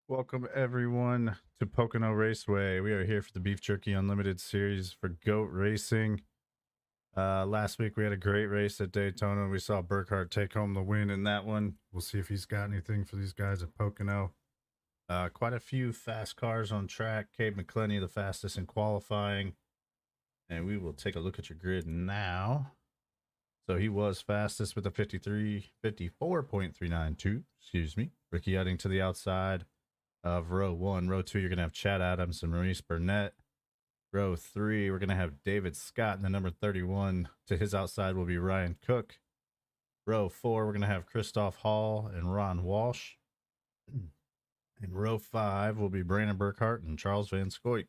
Welcome everyone to Pocono Raceway. We are here for the Beef Jerky Unlimited series for GOAT Racing. Last week we had a great race at Daytona. We saw Burkhart take home the win in that one. We'll see if he's got anything for these guys at Pocono. Quite a few fast cars on track. Cade McClenny, the fastest in qualifying. And we will take a look at your grid now. So he was fastest with a 54.392. Excuse me. Ricky Utting to the outside of row 1. Row 2, you're going to have Chad Adams and Maurice Burnett. Row 3, we're going to have David Scott, and the number 31 to his outside will be Ryan Cook. Row 4, we're going to have Christoph Hall and Ron Walsh. In row 5 will be Brandon Burkhart and Charles Van Scoik.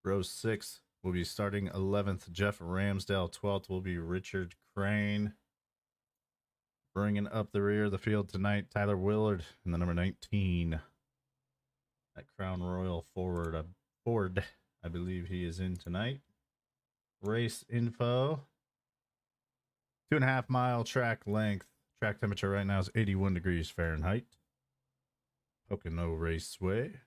Row 6 will be starting 11th, Jeff Ramsdale. 12th will be Richard Crane. Bringing up the rear of the field tonight, Tyler Willard in the number 19. That Crown Royal Ford, I believe he is in tonight. Race info. 2.5 mile track length. Track temperature right now is 81 degrees Fahrenheit. Pocono Raceway.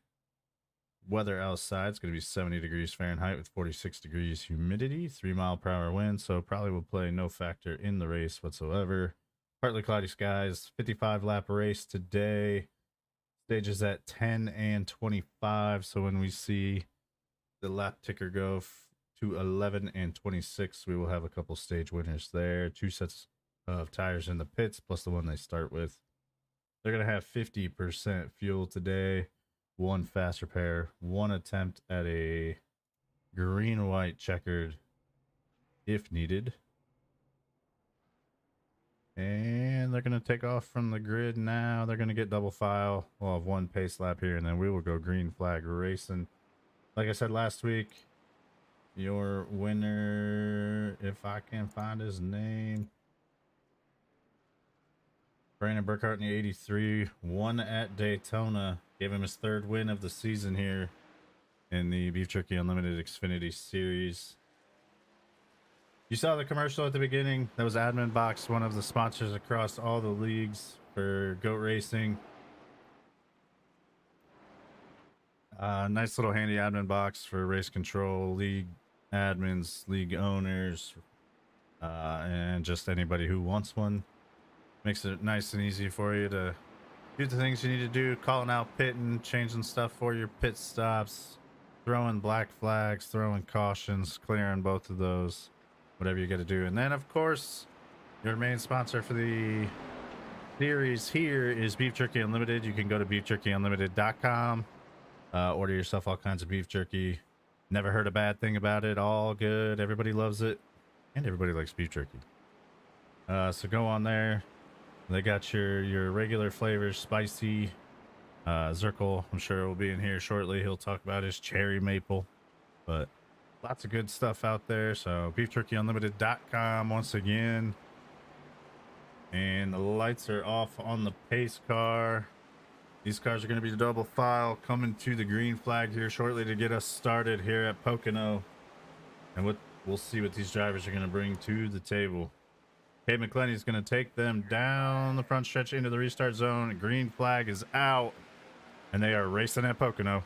Weather outside is going to be 70 degrees Fahrenheit with 46 degrees humidity. 3 mile per hour wind, so probably will play no factor in the race whatsoever. Partly cloudy skies, 55 lap race today. Stages at 10 and 25. So when we see the lap ticker go to 11 and 26, we will have a couple stage winners there. 2 sets of tires in the pits, plus the one they start with. They're going to have 50% fuel today. 1 fast repair, 1 attempt at a green-white checkered if needed. And they're going to take off from the grid now. They're going to get double file. We'll have 1 pace lap here, and then we will go green flag racing. Like I said last week, your winner, if I can find his name, Brandon Burkhart in the 83, won at Daytona. Gave him his 3rd win of the season here in the Beef Jerky Unlimited Xfinity Series. You saw the commercial at the beginning. That was AdminBoxx, one of the sponsors across all the leagues for GOAT Racing. Nice little handy AdminBoxx for race control, league admins, league owners, and just anybody who wants one. Makes it nice and easy for you to do the things you need to do, calling out pitting, changing stuff for your pit stops, throwing black flags, throwing cautions, clearing both of those. Whatever you got to do. And then, of course, your main sponsor for the series here is Beef Jerky Unlimited. You can go to beefjerkyunlimited.com, order yourself all kinds of beef jerky. Never heard a bad thing about it. All good. Everybody loves it, and everybody likes beef jerky. So go on there. They got your regular flavors, spicy. Zirkle, I'm sure will be in here shortly. He'll talk about his cherry maple, but lots of good stuff out there. So beefjerkyunlimited.com once again. And the lights are off on the pace car. These cars are going to be double file coming to the green flag here shortly to get us started here at Pocono. And we'll see what these drivers are going to bring to the table. Cade McClenny is going to take them down the front stretch into the restart zone. Green flag is out, and they are racing at Pocono.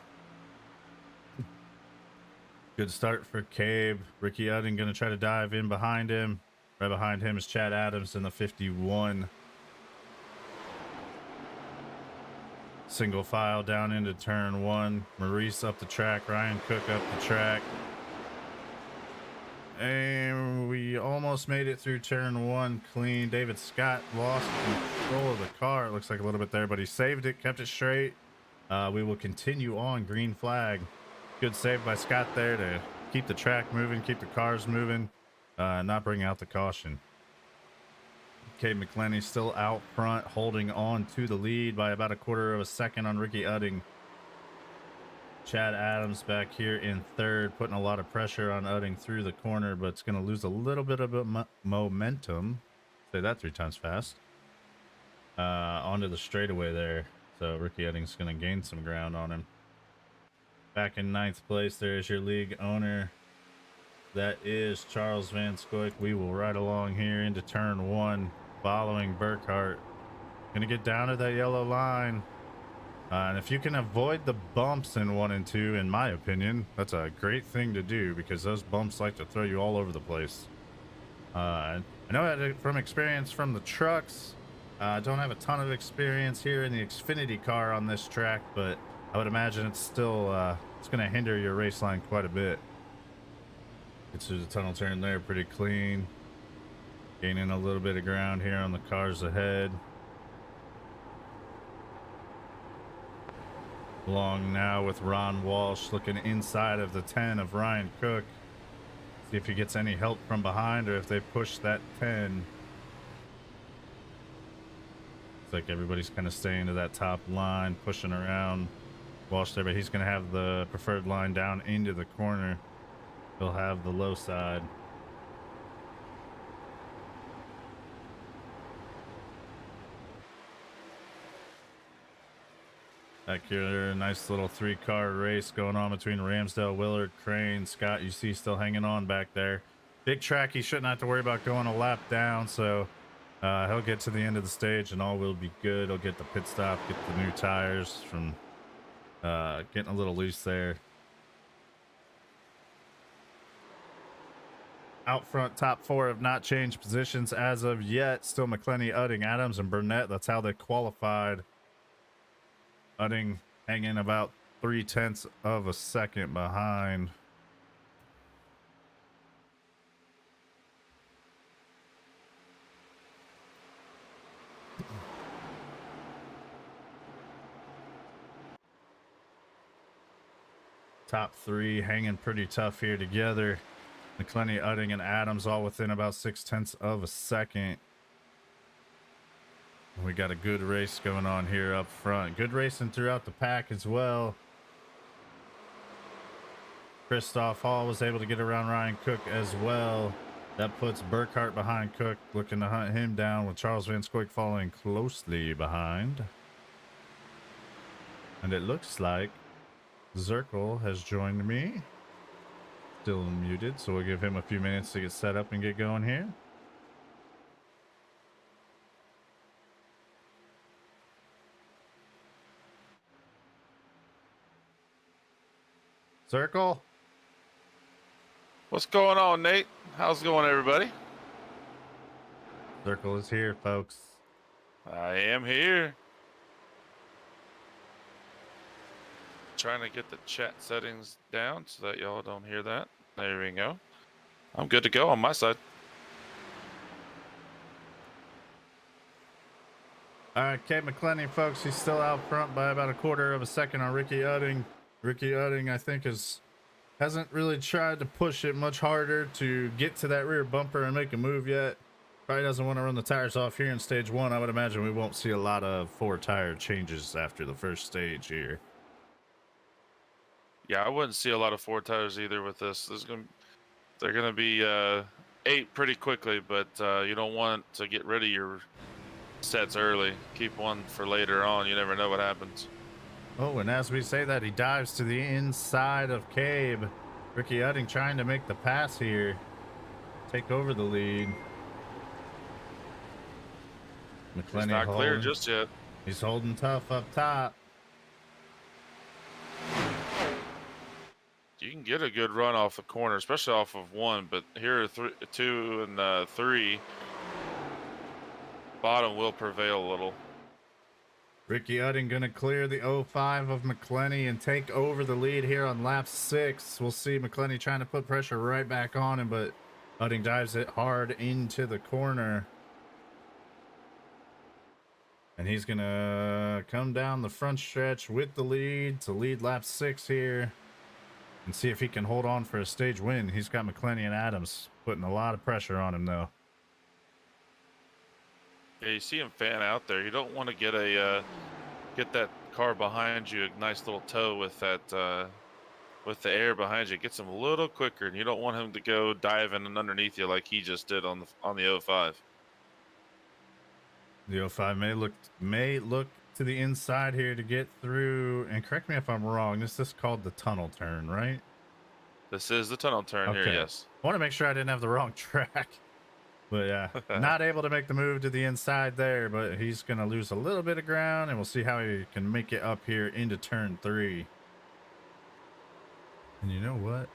Good start for Cabe. Ricky Utting going to try to dive in behind him. Right behind him is Chad Adams in the 51. Single file down into turn 1. Maurice up the track. Ryan Cook up the track. And we almost made it through turn 1 clean. David Scott lost control of the car, it looks like a little bit there, but he saved it, kept it straight. We will continue on green flag. Good save by Scott there to keep the track moving, keep the cars moving, not bring out the caution. Cade McClenny still out front, holding on to the lead by about 1/4 of a second on Ricky Utting. Chad Adams back here in 3rd, putting a lot of pressure on Utting through the corner, but it's going to lose a little bit of momentum. Say that 3 times fast. Onto the straightaway there. So Ricky Utting's going to gain some ground on him. Back in 9th place, there is your league owner. That is Charles Van Scoik. We will ride along here into turn 1, following Burkhart. Gonna get down to that yellow line. And if you can avoid the bumps in 1 and 2, in my opinion, that's a great thing to do because those bumps like to throw you all over the place. I know that from experience from the trucks. I don't have a ton of experience here in the Xfinity car on this track, but I would imagine it's still it's going to hinder your race line quite a bit. Get through the tunnel turn there pretty clean. Gaining a little bit of ground here on the cars ahead. Along now with Ron Walsh looking inside of the 10 of Ryan Cook. See if he gets any help from behind or if they push that 10. It's like everybody's kind of staying to that top line, pushing around Walsh there, but he's going to have the preferred line down into the corner. He'll have the low side. Back here, nice little 3-car race going on between Ramsdale, Willard, Crane, Scott. You see still hanging on back there. Big track, he shouldn't have to worry about going a lap down, so he'll get to the end of the stage and all will be good. He'll get the pit stop, get the new tires from getting a little loose there. Out front, top 4 have not changed positions as of yet. Still McClenny, Udding, Adams, and Burnett. That's how they qualified. Udding hanging about 0.3 of a second behind. Top 3 hanging pretty tough here together. McClenny, Udding, and Adams all within about 0.6 of a second. We got a good race going on here up front. Good racing throughout the pack as well. Christoph Hall was able to get around Ryan Cook as well. That puts Burkhart behind Cook, looking to hunt him down with Charles Van Scoik following closely behind. And it looks like Zirkle has joined me. Still muted, so we'll give him a few minutes to get set up and get going here. Circle. What's going on, Nate? How's it going, everybody? Circle is here, folks. I am here. Trying to get the chat settings down so that y'all don't hear that. There we go. I'm good to go on my side. All right, Kate McClenny, folks, he's still out front by about 1/4 of a second on Ricky Udding. Ricky Udding, I think, hasn't really tried to push it much harder to get to that rear bumper and make a move yet. Probably doesn't want to run the tires off here in stage 1. I would imagine we won't see a lot of 4-tire changes after the first stage here. Yeah, I wouldn't see a lot of 4 tires either with this. They're gonna be 8 pretty quickly, but you don't want to get rid of your sets early. Keep one for later on. You never know what happens. Oh, and as we say that, he dives to the inside of Cabe. Ricky Udding trying to make the pass here, take over the lead. McClenny He's not clear just yet. He's holding tough up top. You can get a good run off the corner, especially off of 1, but here 2 and 3, bottom will prevail a little. Ricky Udding gonna clear the 05 of McClenny and take over the lead here on lap 6. We'll see McClenny trying to put pressure right back on him, but Udding dives it hard into the corner. And he's gonna come down the front stretch with the lead to lead lap 6 here and see if he can hold on for a stage win. He's got McClenny and Adams putting a lot of pressure on him though. Yeah, you see him fan out there. You don't want to get that car behind you a nice little toe with that with the air behind you. It gets him a little quicker, and you don't want him to go diving and underneath you like he just did on the 05. The 05 may look to the inside here to get through. And correct me if I'm wrong. This is called the tunnel turn, right? This is the tunnel turn here. Yes. I want to make sure I didn't have the wrong track. But yeah, not able to make the move to the inside there, but he's going to lose a little bit of ground, and we'll see how he can make it up here into turn 3. And you know what?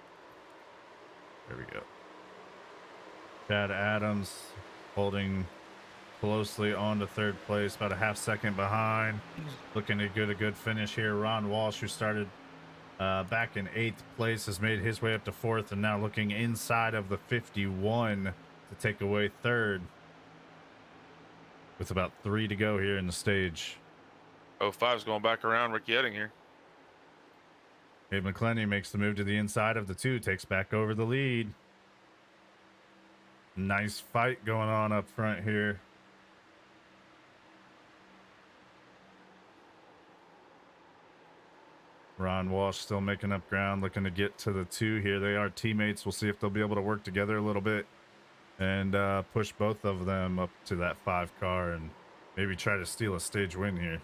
There we go. Chad Adams holding closely on to third place, about a half second behind. Looking to get a good finish here. Ron Walsh, who started back in 8th place, has made his way up to 4th, and now looking inside of the 51 to take away 3rd with about 3 to go here in the stage. 05's going back around Ricky Edding here. Gabe McClenny makes the move to the inside of the 2, takes back over the lead. Nice fight going on up front here. Ron Walsh still making up ground, looking to get to the 2 here. They are teammates. We'll see if they'll be able to work together a little bit and push both of them up to that 5 car and maybe try to steal a stage win here.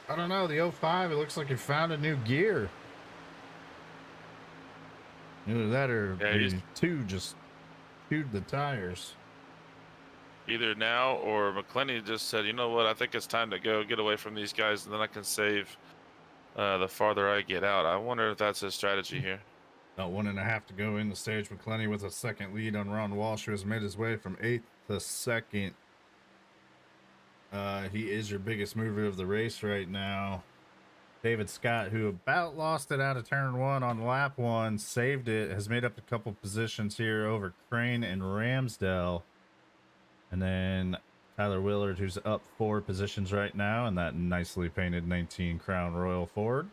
I don't know. The 05, it looks like it found a new gear. Either that or the 2 just chewed the tires. Either now or McClenny just said, you know what, I think it's time to go get away from these guys, and then I can save the farther I get out. I wonder if that's his strategy here. About 1.5 to go in the stage. McClenny with a second lead on Ron Walsh, who has made his way from 8th to 2nd. He is your biggest mover of the race right now. David Scott, who about lost it out of turn 1 on lap 1, saved it, has made up a couple positions here over Crane and Ramsdale. And then Tyler Willard, who's up 4 positions right now in that nicely painted 19 Crown Royal Ford.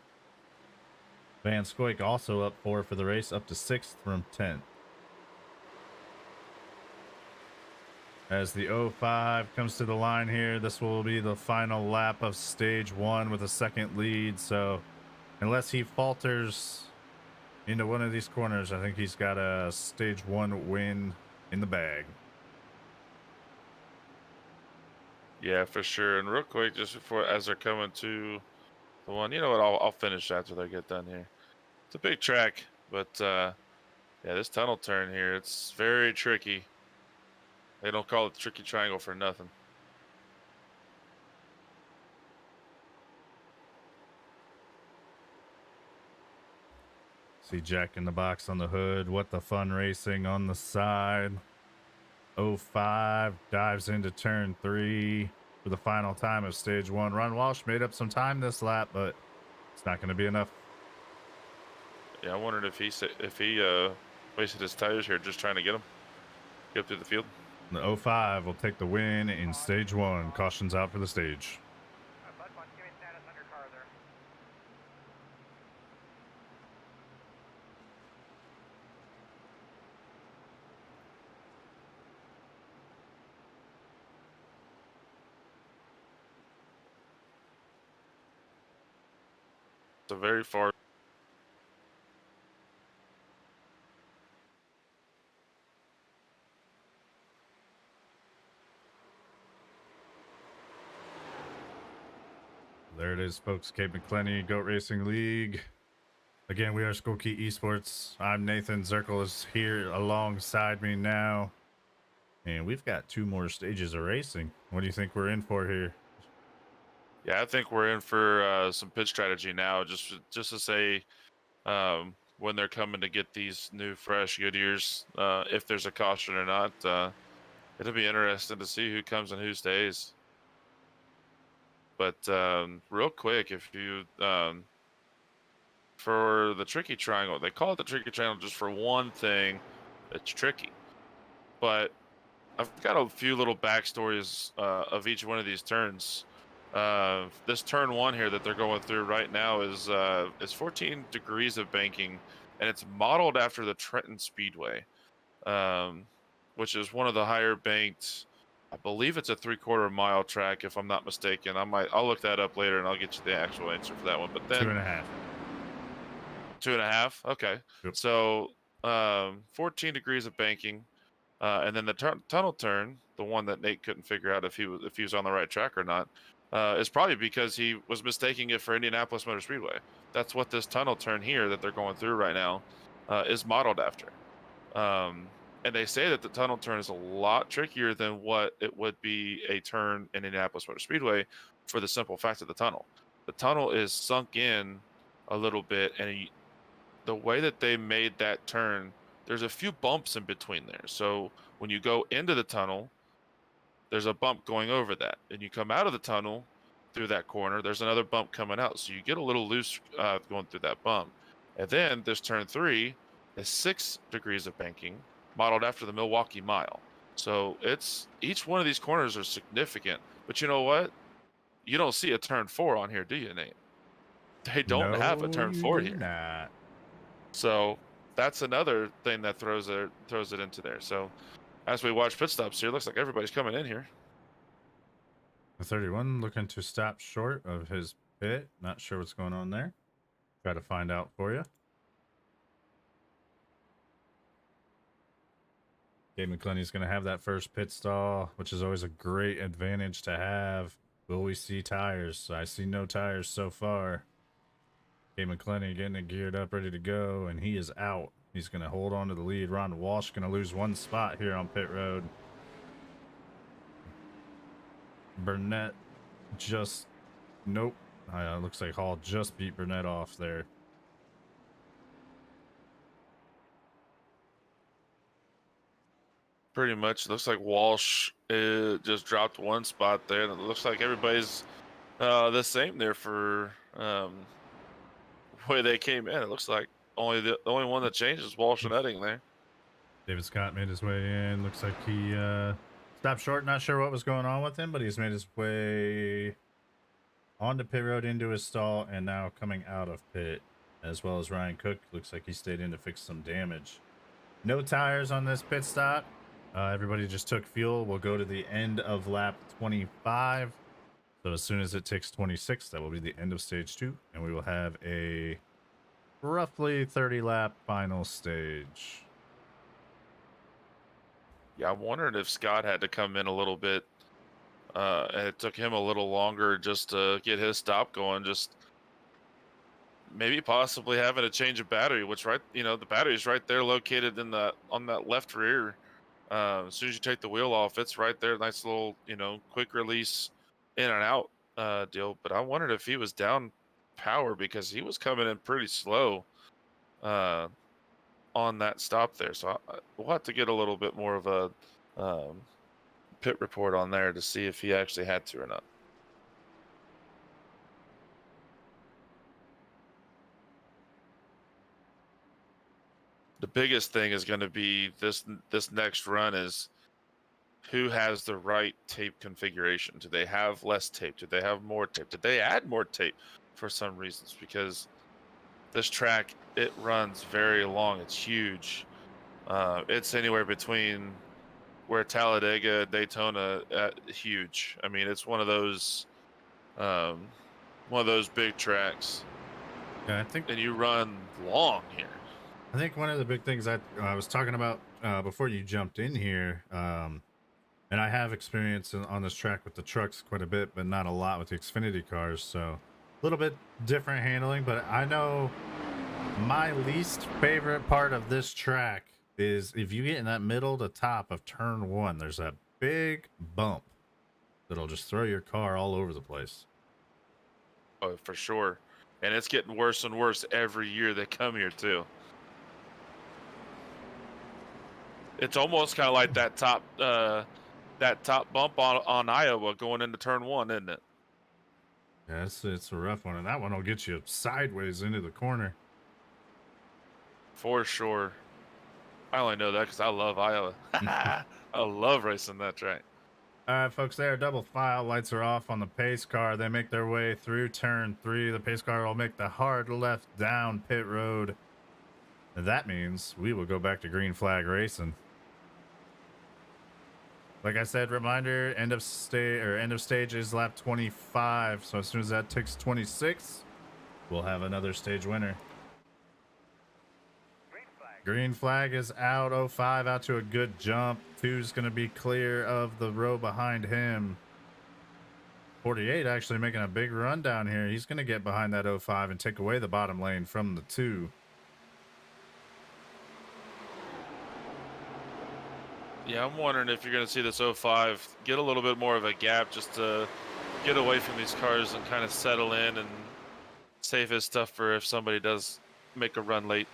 Van Scoik also up 4 for the race, up to 6th from 10th. As the 05 comes to the line here, this will be the final lap of stage 1 with a second lead. So unless he falters into one of these corners, I think he's got a stage 1 win in the bag. Yeah, for sure. And real quick, just before, as they're coming to the one, you know what, I'll finish after they get done here. It's a big track, but yeah, this tunnel turn here, it's very tricky. They don't call it the tricky triangle for nothing. See Jack in the Box on the hood. What the Fun Racing on the side. 05 dives into turn 3 for the final time of stage 1. Ron Walsh made up some time this lap, but it's not going to be enough. Yeah, I wondered if he wasted his tires here just trying to get through the field. The 05 will take the win in stage 1. Cautions out for the stage. It's a very far. There it is, folks. Cape McClenny, Goat Racing League. Again, we are Skokie Esports. I'm Nathan. Zirkle is here alongside me now. And we've got 2 more stages of racing. What do you think we're in for here? Yeah, I think we're in for some pitch strategy now. Just to say, when they're coming to get these new fresh Goodyears, if there's a caution or not, it'll be interesting to see who comes and who stays. But real quick, if you for the tricky triangle, they call it the tricky triangle just for one thing that's tricky. But I've got a few little backstories of each one of these turns. This turn 1 here that they're going through right now is 14 degrees of banking, and it's modeled after the Trenton Speedway, which is one of the higher banked. I believe it's a 3/4 mile track, if I'm not mistaken. I'll look that up later and I'll get you the actual answer for that one. But then 2.5. 2.5. Okay. Yep. So 14 degrees of banking, and then the tunnel turn, the one that Nate couldn't figure out if he was on the right track or not, It's probably because he was mistaking it for Indianapolis Motor Speedway. That's what this tunnel turn here that they're going through right now is modeled after. And they say that the tunnel turn is a lot trickier than what it would be a turn in Indianapolis Motor Speedway for the simple fact of the tunnel. The tunnel is sunk in a little bit, and the way that they made that turn, there's a few bumps in between there. So when you go into the tunnel, there's a bump going over that. And you come out of the tunnel through that corner, there's another bump coming out. So you get a little loose going through that bump. And then this turn 3 is 6 degrees of banking, modeled after the Milwaukee Mile. So it's each one of these corners are significant. But you know what? You don't see a turn 4 on here, do you, Nate? They don't have a No, turn you 4 do here. not. So that's another thing that throws it into there. So as we watch pit stops here, looks like everybody's coming in here. The 31 looking to stop short of his pit. Not sure what's going on there. Try to find out for you. Gabe McClenny's going to have that first pit stall, which is always a great advantage to have. Will we see tires? I see no tires so far. Gabe McClenny getting it geared up, ready to go, and he is out. He's going to hold on to the lead. Ron Walsh going to lose one spot here on pit road. Burnett just... Nope. Looks like Hall just beat Burnett off there. Pretty much looks like Walsh just dropped one spot there, and it looks like everybody's the same there for way they came in. It looks like the only one that changed is Walsh and Edding there. David Scott made his way in. Looks like he stopped short. Not sure what was going on with him, but he's made his way onto pit road into his stall and now coming out of pit, as well as Ryan Cook. Looks like he stayed in to fix some damage. No tires on this pit stop. Everybody just took fuel. We'll go to the end of lap 25. So as soon as it ticks 26, that will be the end of stage 2, and we will have a roughly 30 lap final stage. Yeah, I'm wondering if Scott had to come in a little bit, and it took him a little longer just to get his stop going. Just maybe possibly having a change of battery, which the battery's right there located on that left rear. As soon as you take the wheel off, it's right there. Nice little, quick release in and out deal. But I wondered if he was down power because he was coming in pretty slow on that stop there. So we'll have to get a little bit more of a pit report on there to see if he actually had to or not. The biggest thing is going to be this next run is who has the right tape configuration. Do they have less tape? Do they have more tape? Did they add more tape for some reasons? Because this track, it runs very long. It's huge. It's anywhere between where Talladega, Daytona, huge. I mean, it's one of those big tracks. Yeah, I think, and you run long here. I think one of the big things I was talking about before you jumped in here, and I have experience on this track with the trucks quite a bit, but not a lot with the Xfinity cars, so a little bit different handling. But I know my least favorite part of this track is if you get in that middle to top of turn 1, there's that big bump that'll just throw your car all over the place. Oh, for sure. And it's getting worse and worse every year they come here too. It's almost kind of like that top bump on Iowa going into turn 1, isn't it? Yeah, it's a rough one, and that one will get you sideways into the corner. For sure. I only know that because I love Iowa. I love racing that track. All right, folks, there, double file. Lights are off on the pace car. They make their way through turn 3. The pace car will make the hard left down pit road. And that means we will go back to green flag racing. Like I said, reminder, end of stage is lap 25. So as soon as that ticks 26, we'll have another stage winner. Green flag is out. 05 out to a good jump. 2's going to be clear of the row behind him. 48 actually making a big run down here. He's going to get behind that 05 and take away the bottom lane from the 2. Yeah, I'm wondering if you're going to see this 05 get a little bit more of a gap just to get away from these cars and kind of settle in and save his stuff for if somebody does make a run late.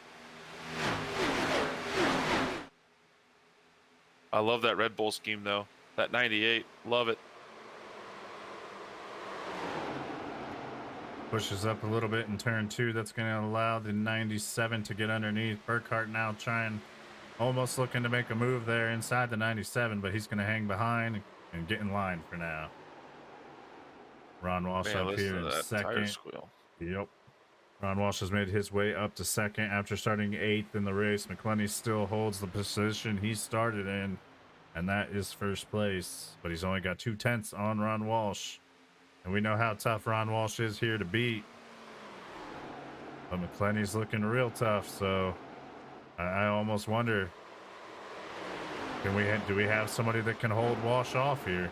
I love that Red Bull scheme, though. That 98, love it. Pushes up a little bit in turn 2. That's going to allow the 97 to get underneath. Burkhart now trying, almost looking to make a move there inside the 97, but he's going to hang behind and get in line for now. Ron Walsh Man, up listen here to in that tire second. squeal. Yep. Ron Walsh has made his way up to second after starting 8th in the race. McClenny still holds the position he started in, and that is first place. But he's only got 2/10 on Ron Walsh. And we know how tough Ron Walsh is here to beat. But McClenny's looking real tough, so I almost wonder, do we have somebody that can hold Walsh off here?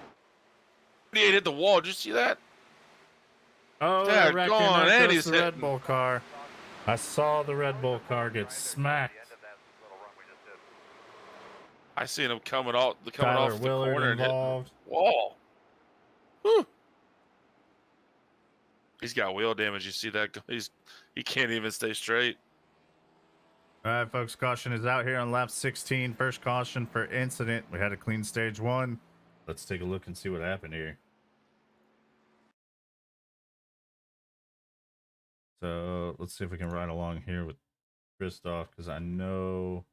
48 hit the wall. Did you see that? Oh, Dad, they're wrecking. gone, There and goes he's the Red hitting. Bull car. I saw the Red Bull car get smacked. I seen him coming off the Tyler Willard corner involved. and hitting the wall. Whew. He's got wheel damage. You see that? He can't even stay straight. All right, folks, caution is out here on lap 16. First caution for incident. We had a clean stage 1. Let's take a look and see what happened here. So let's see if we can ride along here with Christoph, because I know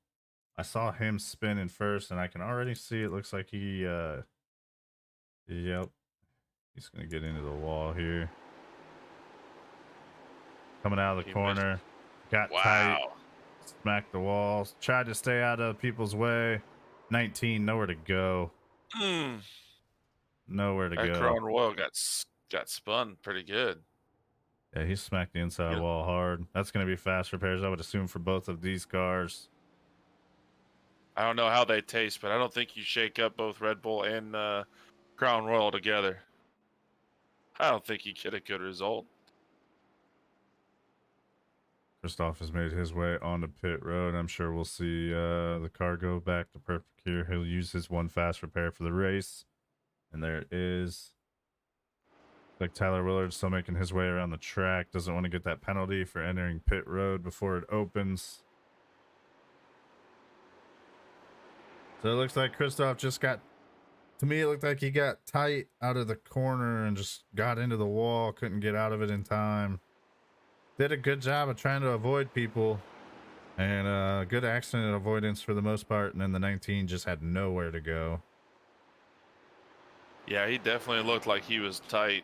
I saw him spin in first, and I can already see it looks like he, yep, he's going to get into the wall here. Coming out of the corner, got tight, smacked the walls, tried to stay out of people's way. 19, nowhere to go. Nowhere to go. That Crown Royal got spun pretty good. Yeah, he smacked the inside wall hard. That's going to be fast repairs, I would assume, for both of these cars. I don't know how they taste, but I don't think you shake up both Red Bull and Crown Royal together. I don't think you get a good result. Christoph has made his way onto pit road. I'm sure we'll see the car go back to perfect here. He'll use his one fast repair for the race. And there it is. Like Tyler Willard still making his way around the track. Doesn't want to get that penalty for entering pit road before it opens. So it looks like Christoph just got, to me, it looked like he got tight out of the corner and just got into the wall. Couldn't get out of it in time. Did a good job of trying to avoid people. And good accident avoidance for the most part. And then the 19 just had nowhere to go. Yeah, he definitely looked like he was tight.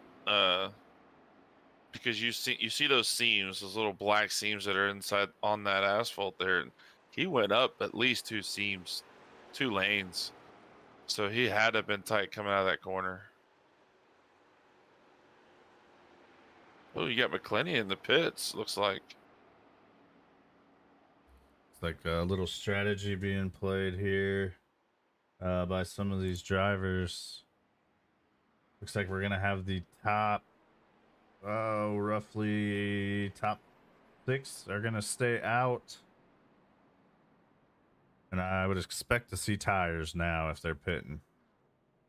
Because you see those seams, those little black seams that are inside on that asphalt there. And he went up at least 2 seams, 2 lanes. So he had to have been tight coming out of that corner. Oh, you got McClenny in the pits, looks like. It's like a little strategy being played here by some of these drivers. Looks like we're going to have the top, roughly top 6 are going to stay out. And I would expect to see tires now if they're pitting.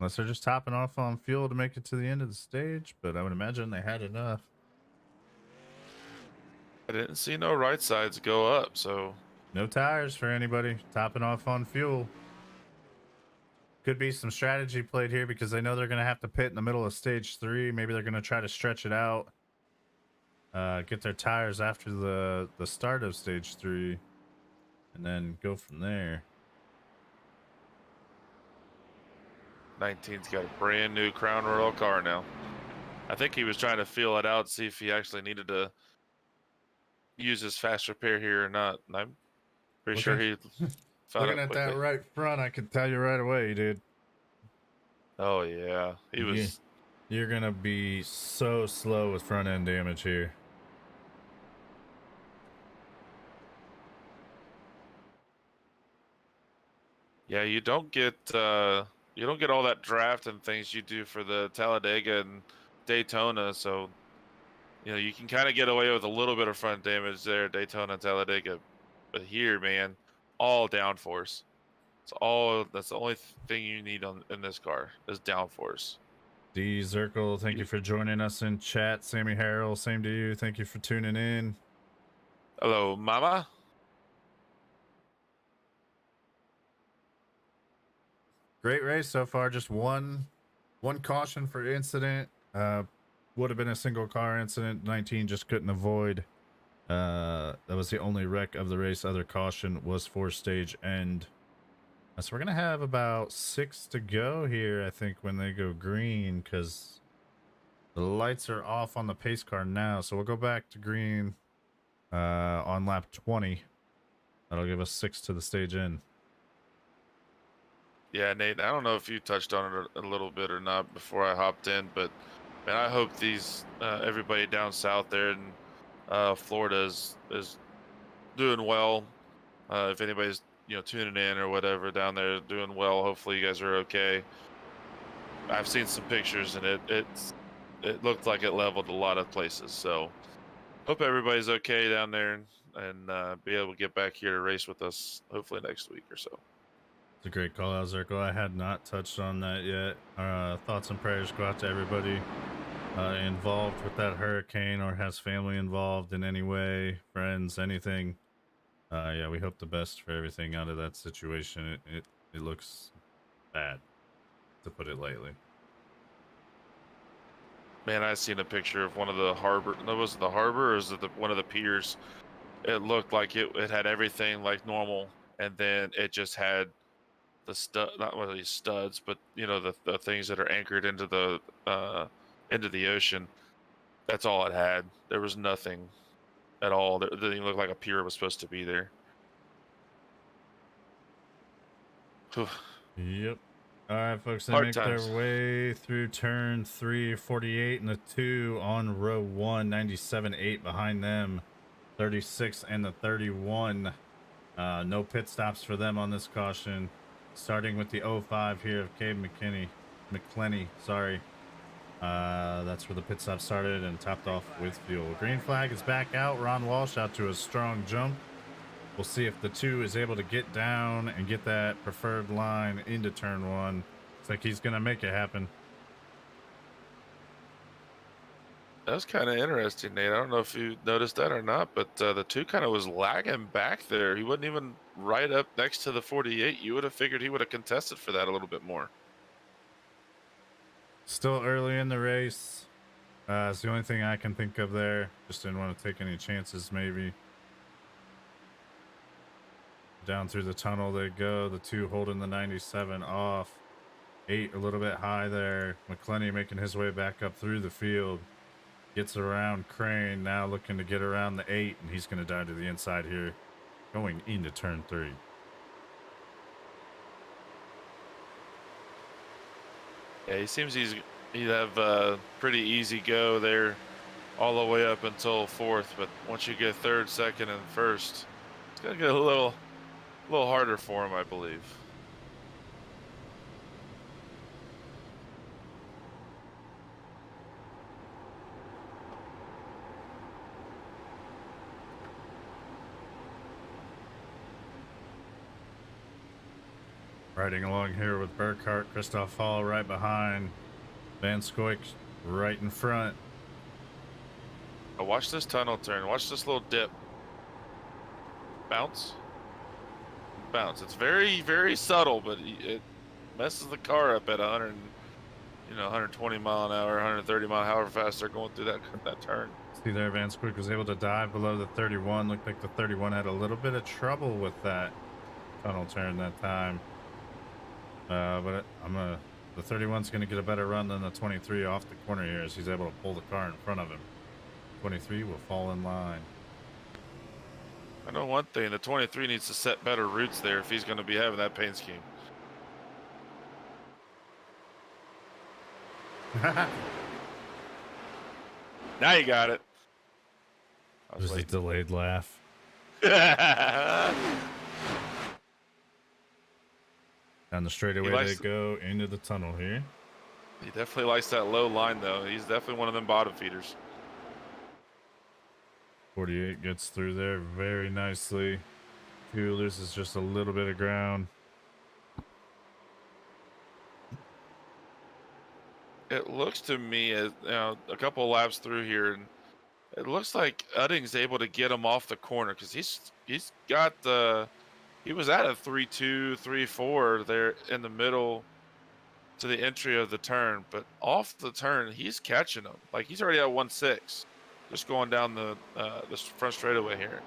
Unless they're just topping off on fuel to make it to the end of the stage. But I would imagine they had enough. I didn't see no right sides go up, so... No tires for anybody. Topping off on fuel. Could be some strategy played here because they know they're going to have to pit in the middle of stage 3. Maybe they're going to try to stretch it out. Get their tires after the start of stage 3. And then go from there. 19's got a brand new Crown Royal car now. I think he was trying to feel it out, see if he actually needed to use his fast repair here or not. And I'm pretty sure he found looking at that right front, I could tell you right away, dude. Oh yeah, he was. You're gonna be so slow with front end damage here. Yeah, you don't get all that draft and things you do for the Talladega and Daytona, so you know you can kind of get away with a little bit of front damage there at Daytona and Talladega, but here, man, all downforce. That's the only thing you need in this car is downforce. D Zirkle, thank you for joining us in chat. Sammy Harrell, same to you. Thank you for tuning in. Hello, Mama. Great race so far. Just one caution for incident. Would have been a single car incident. 19 just couldn't avoid. That was the only wreck of the race. Other caution was 4-stage end. So we're gonna have about 6 to go here, I think, when they go green, because the lights are off on the pace car now. So we'll go back to green on lap 20. That'll give us 6 to the stage end. Yeah, Nate, I don't know if you touched on it a little bit or not before I hopped in, but man, I hope these everybody down south there in Florida is doing well. If anybody's tuning in or whatever down there doing well, hopefully you guys are okay. I've seen some pictures and it looked like it leveled a lot of places, so hope everybody's okay down there and be able to get back here to race with us hopefully next week or so. It's a great call out, Zirkle. I had not touched on that yet. Thoughts and prayers go out to everybody involved with that hurricane or has family involved in any way, friends, anything. Yeah, we hope the best for everything out of that situation. It looks bad, to put it lightly. Man, I seen a picture of one of the harbor. No, was it the harbor or is it one of the piers? It looked like it had everything like normal, and then it just had the not really studs, but the things that are anchored into the ocean. That's all it had. There was nothing at all. It didn't even look like a pier was supposed to be there. Yep. All right, folks, they Hard make times. their way through turn 3, 48 and the 2 on row 1, 97.8 behind them, 36 and the 31. No pit stops for them on this caution. Starting with the 05 here of Cade McClenny, sorry. That's where the pit stop started and topped off with fuel. Green flag is back out. Ron Walsh out to a strong jump. We'll see if the 2 is able to get down and get that preferred line into turn 1. Looks like he's gonna make it happen. That was kind of interesting, Nate. I don't know if you noticed that or not, but the 2 kind of was lagging back there. He wasn't even right up next to the 48. You would have figured he would have contested for that a little bit more. Still early in the race. It's the only thing I can think of there. Just didn't want to take any chances, maybe. Down through the tunnel they go. The 2 holding the 97 off. 8 a little bit high there. McClenny making his way back up through the field. Gets around Crane, now looking to get around the 8, and he's going to dive to the inside here, going into turn 3. Yeah, he seems he'd have a pretty easy go there all the way up until 4th, but once you get 3rd, 2nd, and 1st, it's going to get a little harder for him, I believe. Riding along here with Burkhart, Christoph Hall right behind, Van Scoik right in front. Now watch this tunnel turn. Watch this little dip. Bounce. Bounce. It's very, very subtle, but it messes the car up at 120 mile an hour, 130 mile, however fast they're going through that turn. See there, Van Scoik was able to dive below the 31. Looked like the 31 had a little bit of trouble with that tunnel turn that time. But the 31's going to get a better run than the 23 off the corner here as he's able to pull the car in front of him. 23 will fall in line. I know one thing, the 23 needs to set better routes there if he's going to be having that paint scheme. Now you got it. There's a delayed laugh. Down the straightaway they go into the tunnel here. He definitely likes that low line, though. He's definitely one of them bottom feeders. 48 gets through there very nicely. 2 loses just a little bit of ground. It looks to me as a couple of laps through here, and it looks like Udding's able to get him off the corner because he's got the he was at a 3.2, 3.4 there in the middle to the entry of the turn, but off the turn he's catching him. Like he's already at 1.6, just going down the front straightaway here,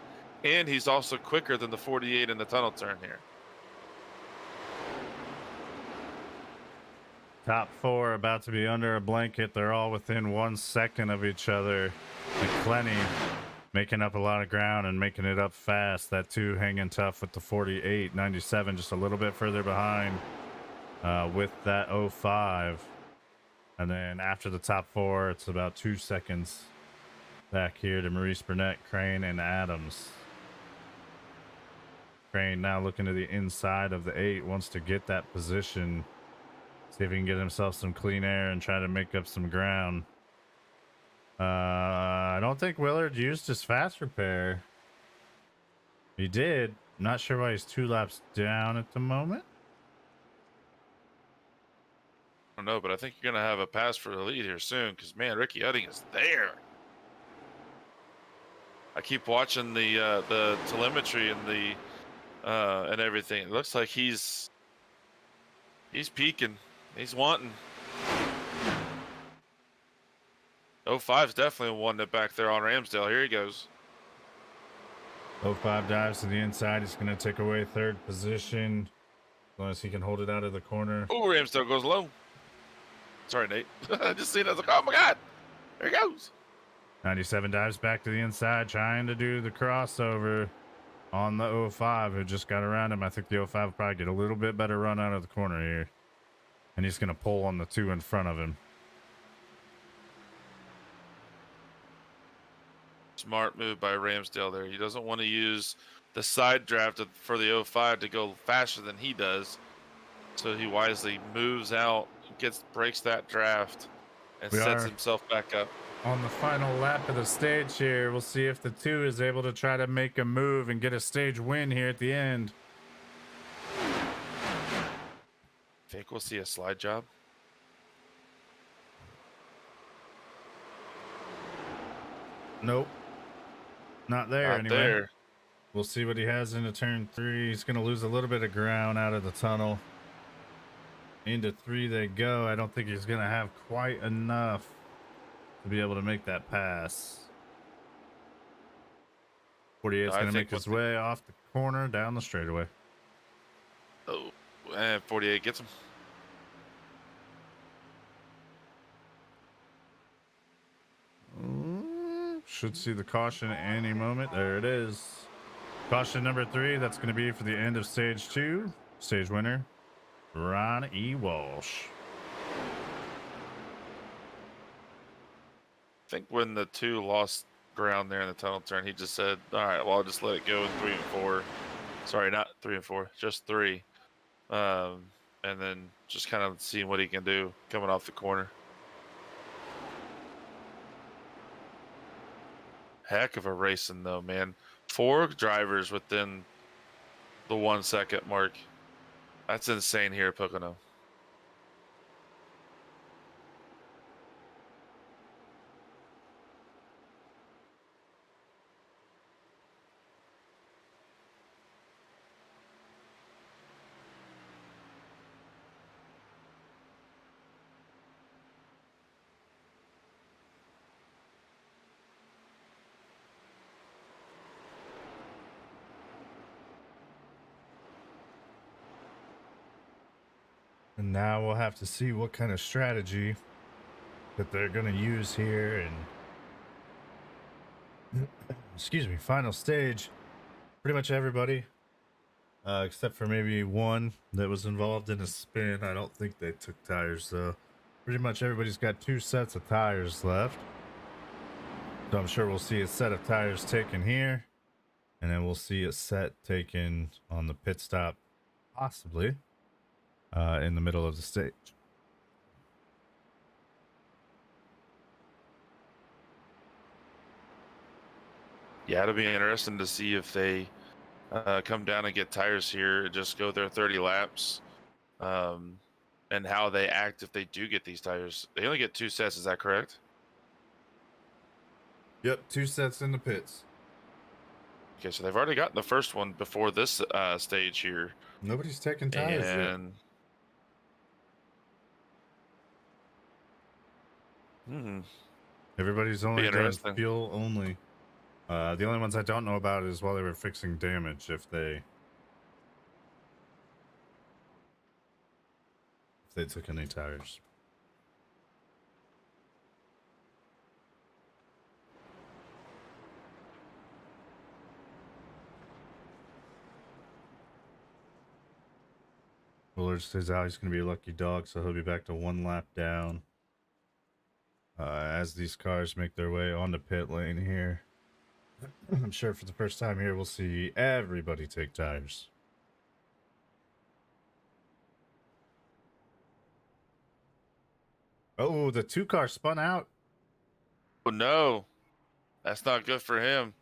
and he's also quicker than the 48 in the tunnel turn here. Top 4 about to be under a blanket. They're all within 1 second of each other. McClenny making up a lot of ground and making it up fast. That 2 hanging tough with the 48. 97 just a little bit further behind with that 05. And then after the top 4, it's about 2 seconds back here to Maurice Burnett, Crane, and Adams. Crane now looking to the inside of the 8, wants to get that position. See if he can get himself some clean air and try to make up some ground. I don't think Willard used his fast repair. He did. Not sure why he's 2 laps down at the moment. I don't know, but I think you're gonna have a pass for the lead here soon because man, Ricky Udding is there. I keep watching the telemetry and the and everything. It looks like he's peaking. He's wanting. 05's definitely one it back there on Ramsdale. Here he goes. 05 dives to the inside. He's going to take away 3rd position. As long as he can hold it out of the corner. Oh, Ramsdale goes low. Sorry, Nate. I just seen it. I was like, oh my God. There he goes. 97 dives back to the inside, trying to do the crossover on the 05 who just got around him. I think the 05 will probably get a little bit better run out of the corner here. And he's going to pull on the 2 in front of him. Smart move by Ramsdale there. He doesn't want to use the side draft for the 05 to go faster than he does. So he wisely moves out, breaks that draft, and sets himself back up. On the final lap of the stage here, we'll see if the 2 is able to try to make a move and get a stage win here at the end. Think we'll see a slide job? Nope. Not there Not anyway. there. We'll see what he has into turn 3. He's going to lose a little bit of ground out of the tunnel. Into 3 they go. I don't think he's going to have quite enough to be able to make that pass. 48 is going to make his way off the corner down the straightaway. Oh, and 48 gets him. Should see the caution at any moment. There it is. Caution number 3. That's going to be for the end of stage 2. Stage winner, Ron E. Walsh. I think when the 2 lost ground there in the tunnel turn, he just said, all right, well, I'll just let it go in 3 and 4. Sorry, not 3 and 4, just 3. And then just kind of seeing what he can do coming off the corner. Heck of a racing though, man. 4 drivers within the 1 second mark. That's insane here at Pocono. And now we'll have to see what kind of strategy that they're going to use here. And excuse me, final stage. Pretty much everybody, except for maybe 1 that was involved in a spin. I don't think they took tires though. Pretty much everybody's got 2 sets of tires left. So I'm sure we'll see a set of tires taken here. And then we'll see a set taken on the pit stop, possibly. In the middle of the stage. Yeah, it'll be interesting to see if they come down and get tires here, just go their 30 laps, um, and how they act if they do get these tires. They only get 2 sets, is that correct? Yep, 2 sets in the pits. Okay, so they've already gotten the first one before this stage here, Nobody's taking tires yet. and hmm, Everybody's be only doing interesting. fuel only. The only ones I don't know about is while they were fixing damage, if they took any tires. Willard says out he's going to be a lucky dog, so he'll be back to 1 lap down. As these cars make their way on the pit lane here. I'm sure for the first time here, we'll see everybody take tires. Oh, the 2 car spun out. Oh no, that's not good for him.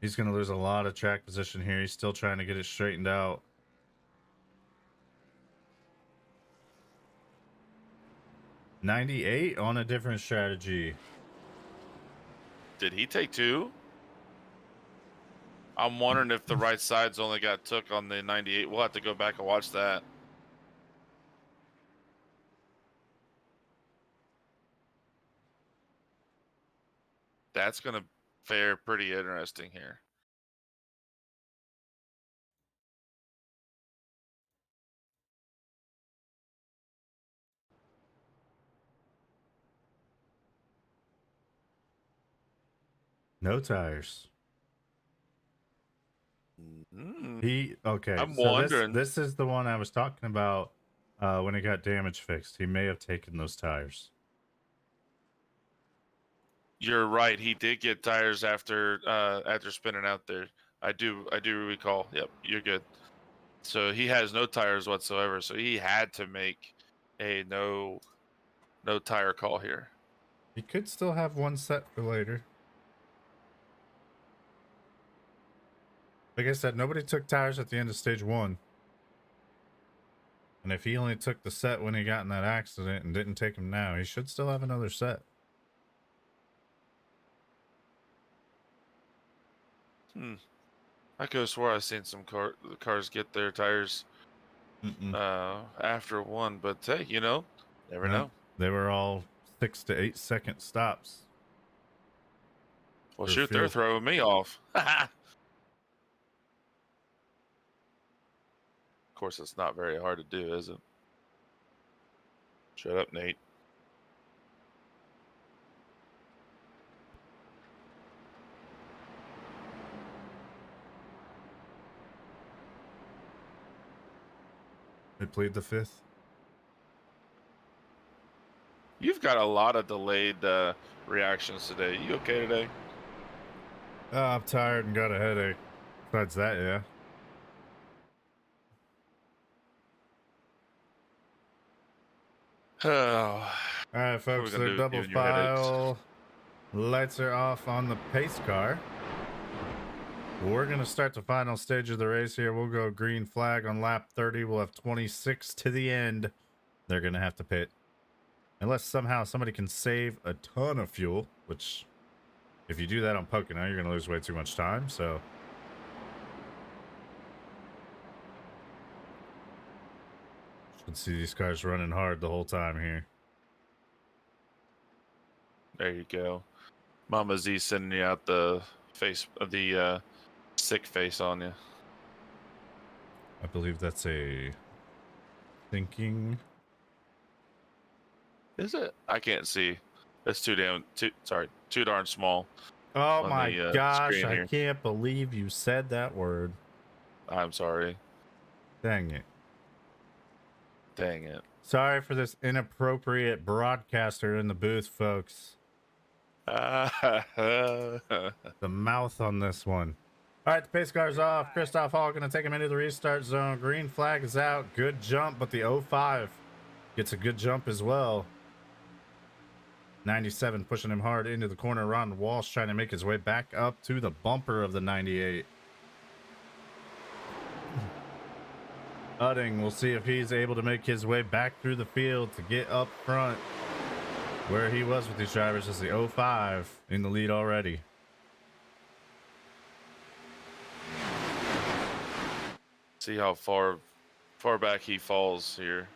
He's going to lose a lot of track position here. He's still trying to get it straightened out. $98 on a different strategy. Did he take 2? I'm wondering if the right sides only got took on the 98. We'll have to go back and watch that. That's going to fare pretty interesting here. No tires. Okay, I'm so wondering. this is the one I was talking about when he got damage fixed. He may have taken those tires. You're right. He did get tires after spinning out there. I do recall. Yep, you're good. So he has no tires whatsoever. So he had to make a no tire call here. He could still have 1 set for later. Like I said, nobody took tires at the end of stage 1. And if he only took the set when he got in that accident and didn't take them now, he should still have another set. I could have swore I seen some cars get their tires after 1, but hey, never know. They were all 6 to 8 second stops. Well, shoot, they're throwing me off. Of course, it's not very hard to do, is it? Shut up, Nate. They plead the 5th. You've got a lot of delayed reactions today. You okay today? I'm tired and got a headache. Besides that, yeah. Oh. All right, folks, they're double file. Lights are off on the pace car. We're going to start the final stage of the race here. We'll go green flag on lap 30. We'll have 26 to the end. They're going to have to pit. Unless somehow somebody can save a ton of fuel, which if you do that on Pocono, you're going to lose way too much time, so... Should see these cars running hard the whole time here. There you go. Mama Z sending you out the face of the sick face on you. I believe that's a thinking. Is it? I can't see. That's too darn small. Oh my gosh, I can't believe you said that word. I'm sorry. Dang it. Dang it. Sorry for this inappropriate broadcaster in the booth, folks. The mouth on this one. All right, the pace car's off. Christoph Hall going to take him into the restart zone. Green flag is out. Good jump, but the 05 gets a good jump as well. 97 pushing him hard into the corner. Ron Walsh trying to make his way back up to the bumper of the 98. Udding, we'll see if he's able to make his way back through the field to get up front where he was with these drivers as the 05 in the lead already. See how far back he falls here.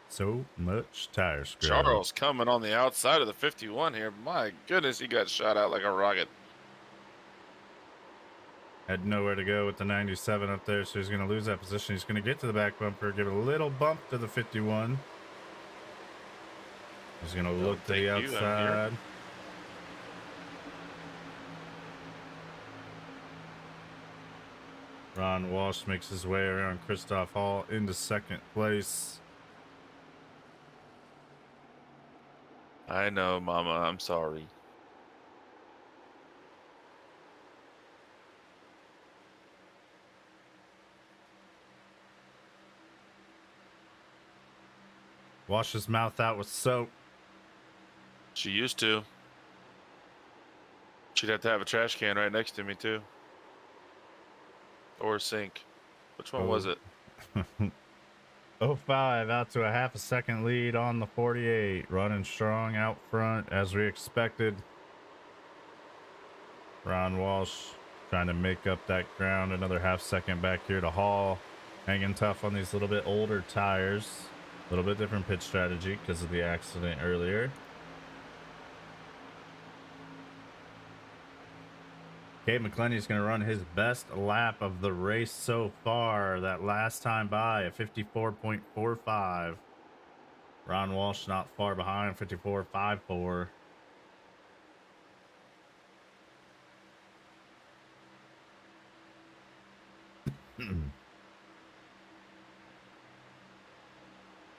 So much tire scrub. Charles coming on the outside of the 51 here. My goodness, he got shot out like a rocket. Had nowhere to go with the 97 up there, so he's going to lose that position. He's going to get to the back bumper, give it a little bump to the 51. He's going to look to the outside. Ron Walsh makes his way around Christoph Hall into second place. I know, Mama. I'm sorry. Wash his mouth out with soap. She used to. She'd have to have a trash can right next to me, too. Or a sink. Which one was it? 05 out to a half a second lead on the 48. Running strong out front as we expected. Ron Walsh trying to make up that ground. Another half second back here to Hall. Hanging tough on these little bit older tires. A little bit different pit strategy because of the accident earlier. Kate McClenny's going to run his best lap of the race so far. That last time by a 54.45. Ron Walsh not far behind, 54.54.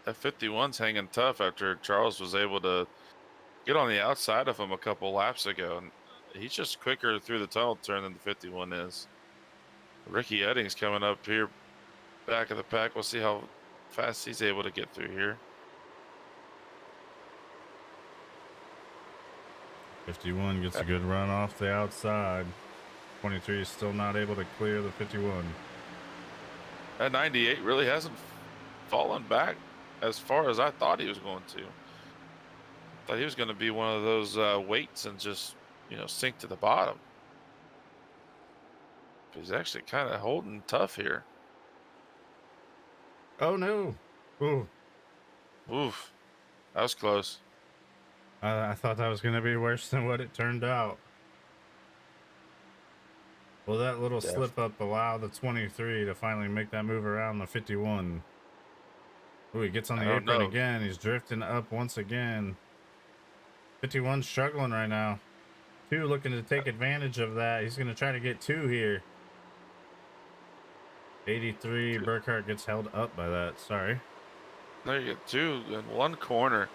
That 51's hanging tough after Charles was able to get on the outside of him a couple laps ago. And he's just quicker through the tunnel turn than the 51 is. Ricky Eddings coming up here, back of the pack. We'll see how fast he's able to get through here. 51 gets a good run off the outside. 23 is still not able to clear the 51. That 98 really hasn't fallen back as far as I thought he was going to. Thought he was going to be one of those weights and just, sink to the bottom. He's actually kind of holding tough here. Oh no! Ooh. Oof, that was close. I thought that was going to be worse than what it turned out. Will that little slip up allow the 23 to finally make that move around the 51? Ooh, he gets on the apron again. He's drifting up once again. 51 struggling right now. 2 looking to take advantage of that. He's going to try to get 2 here. 83, Burkhart gets held up by that. Sorry. There you get 2 in one corner.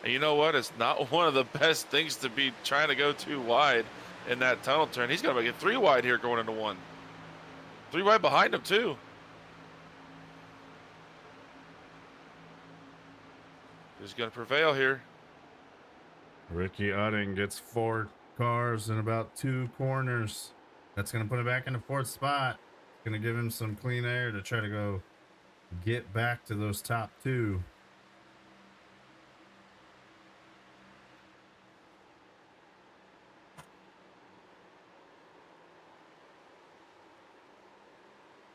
And you know what? It's not one of the best things to be trying to go too wide in that tunnel turn. He's going to get 3 wide here going into 1. 3 wide behind him, too. Who's going to prevail here? Ricky Udding gets 4 cars in about 2 corners. That's going to put him back in the 4th spot. Going to give him some clean air to try to go get back to those top 2.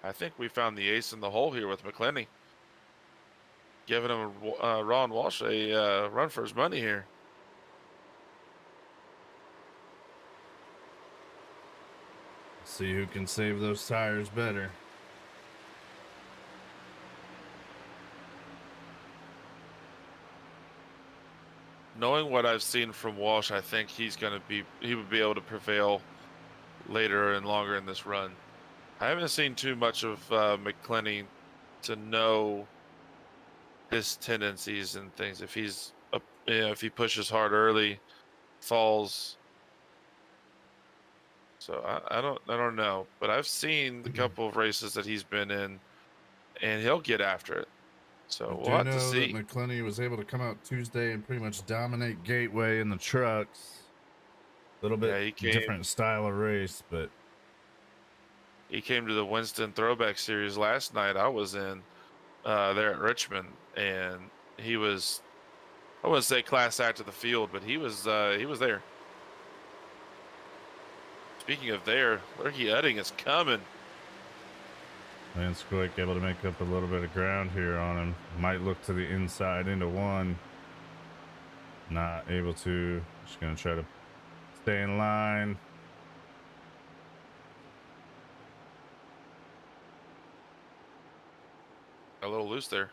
I think we found the ace in the hole here with McClenny. Giving him Ron Walsh a run for his money here. See who can save those tires better. Knowing what I've seen from Walsh, I think he would be able to prevail later and longer in this run. I haven't seen too much of McClenny to know his tendencies and things. If he's if he pushes hard early, falls. So I don't know, but I've seen the couple of races that he's been in, and he'll get after it. So I we'll do have to know that see. McClenny was able to come out Tuesday and pretty much dominate Gateway in the trucks. A little bit Yeah, different style of race, but he came to the Winston Throwback Series last night. I was in there at Richmond, and he was, I wouldn't say class act of the field, but he was there. Speaking of there, Lurky Utting is coming. Lance Quick able to make up a little bit of ground here on him. Might look to the inside into one. Not able to. Just gonna try to stay in line. A little loose there.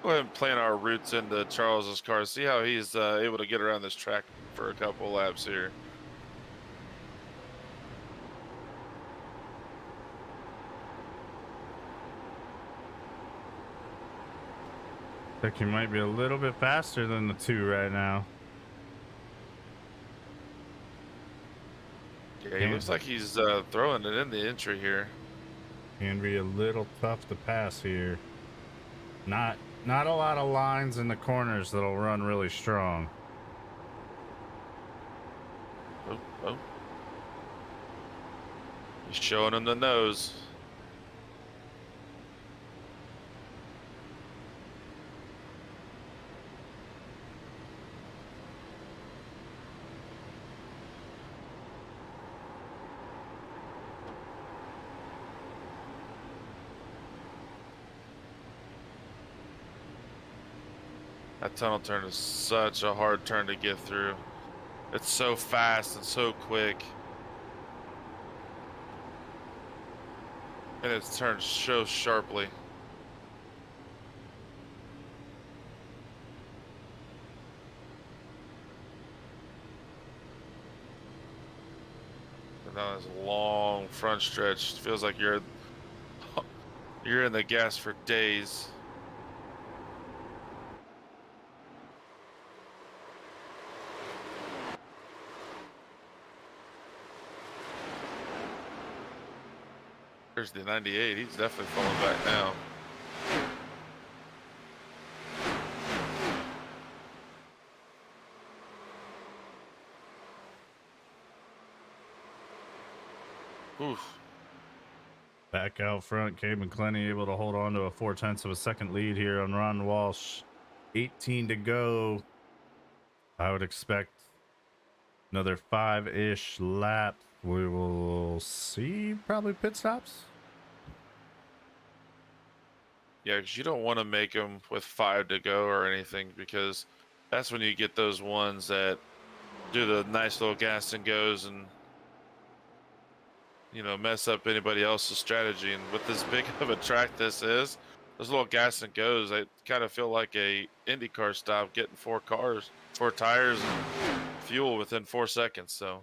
Go ahead and plant our roots into Charles's car. See how he's able to get around this track for a couple laps here. Think he might be a little bit faster than the two right now. Yeah, he looks like he's throwing it in the entry here. Can be a little tough to pass here. Not a lot of lines in the corners that'll run really strong. Oh, oh. He's showing him the nose. That tunnel turn is such a hard turn to get through. It's so fast and so quick. And it turns so sharply. And now this long front stretch feels like you're in the gas for days. There's the 98. He's definitely falling back now. Oof. Back out front, Cade McClenny able to hold on to a 0.4 of a second lead here on Ron Walsh. 18 to go. I would expect another 5-ish lap. We will see probably pit stops. Yeah, because you don't want to make them with 5 to go or anything, because that's when you get those ones that do the nice little gas and goes and, you know, mess up anybody else's strategy. And with this big of a track this is, those little gas and goes, I kind of feel like a IndyCar stop, getting 4 tires and fuel within 4 seconds. So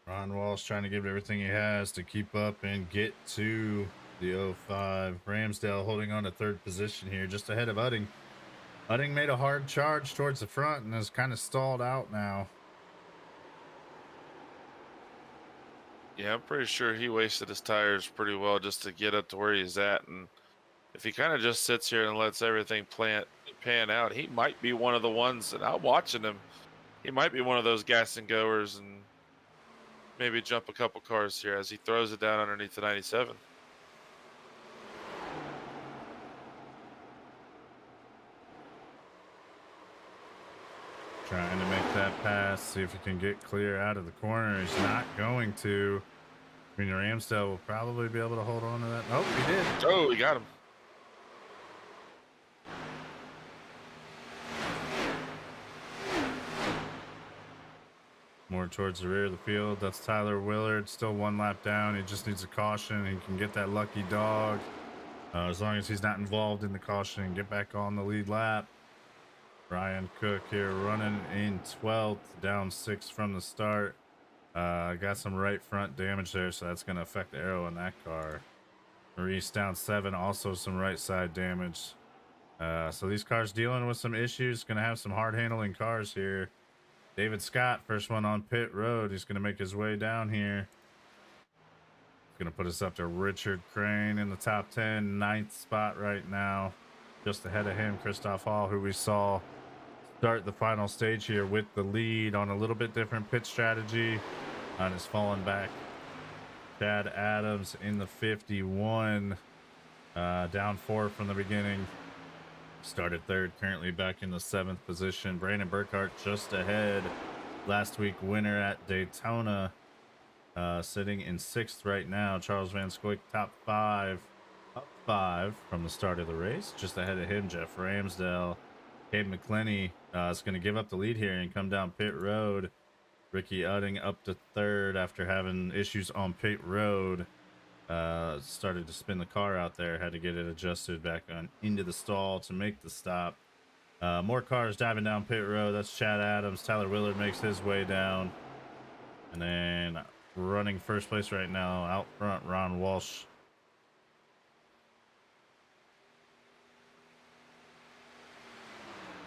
Ron Walsh trying to give everything he has to keep up and get to the 05. Ramsdale holding on to third position here, just ahead of Utting. Utting made a hard charge towards the front and is kind of stalled out now. yeah, I'm pretty sure he wasted his tires pretty well just to get up to where he's at. And if he kind of just sits here and lets everything pan out, he might be one of the ones, and I'm watching him, he might be one of those gas and goers and maybe jump a couple cars here as he throws it down underneath the 97. Trying to make that pass, see if he can get clear out of the corner. He's not going to. I mean, Ramsdale will probably be able to hold on to that. Oh, he did. Oh, he got him. More towards the rear of the field. That's Tyler Willard. Still 1 lap down. He just needs a caution. He can get that lucky dog. As long as he's not involved in the caution and get back on the lead lap. Ryan Cook here running in 12th, down 6 from the start. Got some right front damage there, so that's going to affect the aero in that car. Maurice down 7, also some right side damage. So these cars dealing with some issues. Going to have some hard handling cars here. David Scott, first one on pit road. He's going to make his way down here. Going to put us up to Richard Crane in the top 10, 9th spot right now. Just ahead of him, Christoph Hall, who we saw start the final stage here with the lead on a little bit different pit strategy. And is falling back. Chad Adams in the 51, down 4 from the beginning. Started 3rd, currently back in the 7th position. Brandon Burkhart just ahead. Last week winner at Daytona. Sitting in 6th right now. Charles Van Scoik top 5, up 5 from the start of the race. Just ahead of him, Jeff Ramsdale. Gabe McClenny is going to give up the lead here and come down pit road. Ricky Udding up to 3rd after having issues on pit road. Started to spin the car out there. Had to get it adjusted back on into the stall to make the stop. More cars diving down pit road. That's Chad Adams. Tyler Willard makes his way down. And then running first place right now out front, Ron Walsh.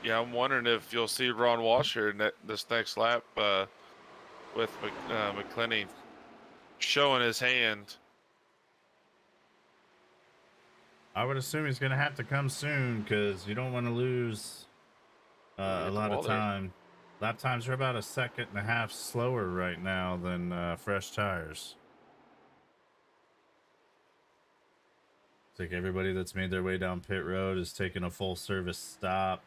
Yeah, I'm wondering if you'll see Ron Walsh here in this next lap with McClenny showing his hand. I would assume he's going to have to come soon because you don't want to lose a lot of time. Lap times are about 1.5 seconds slower right now than fresh tires. It's like everybody that's made their way down pit road is taking a full service stop.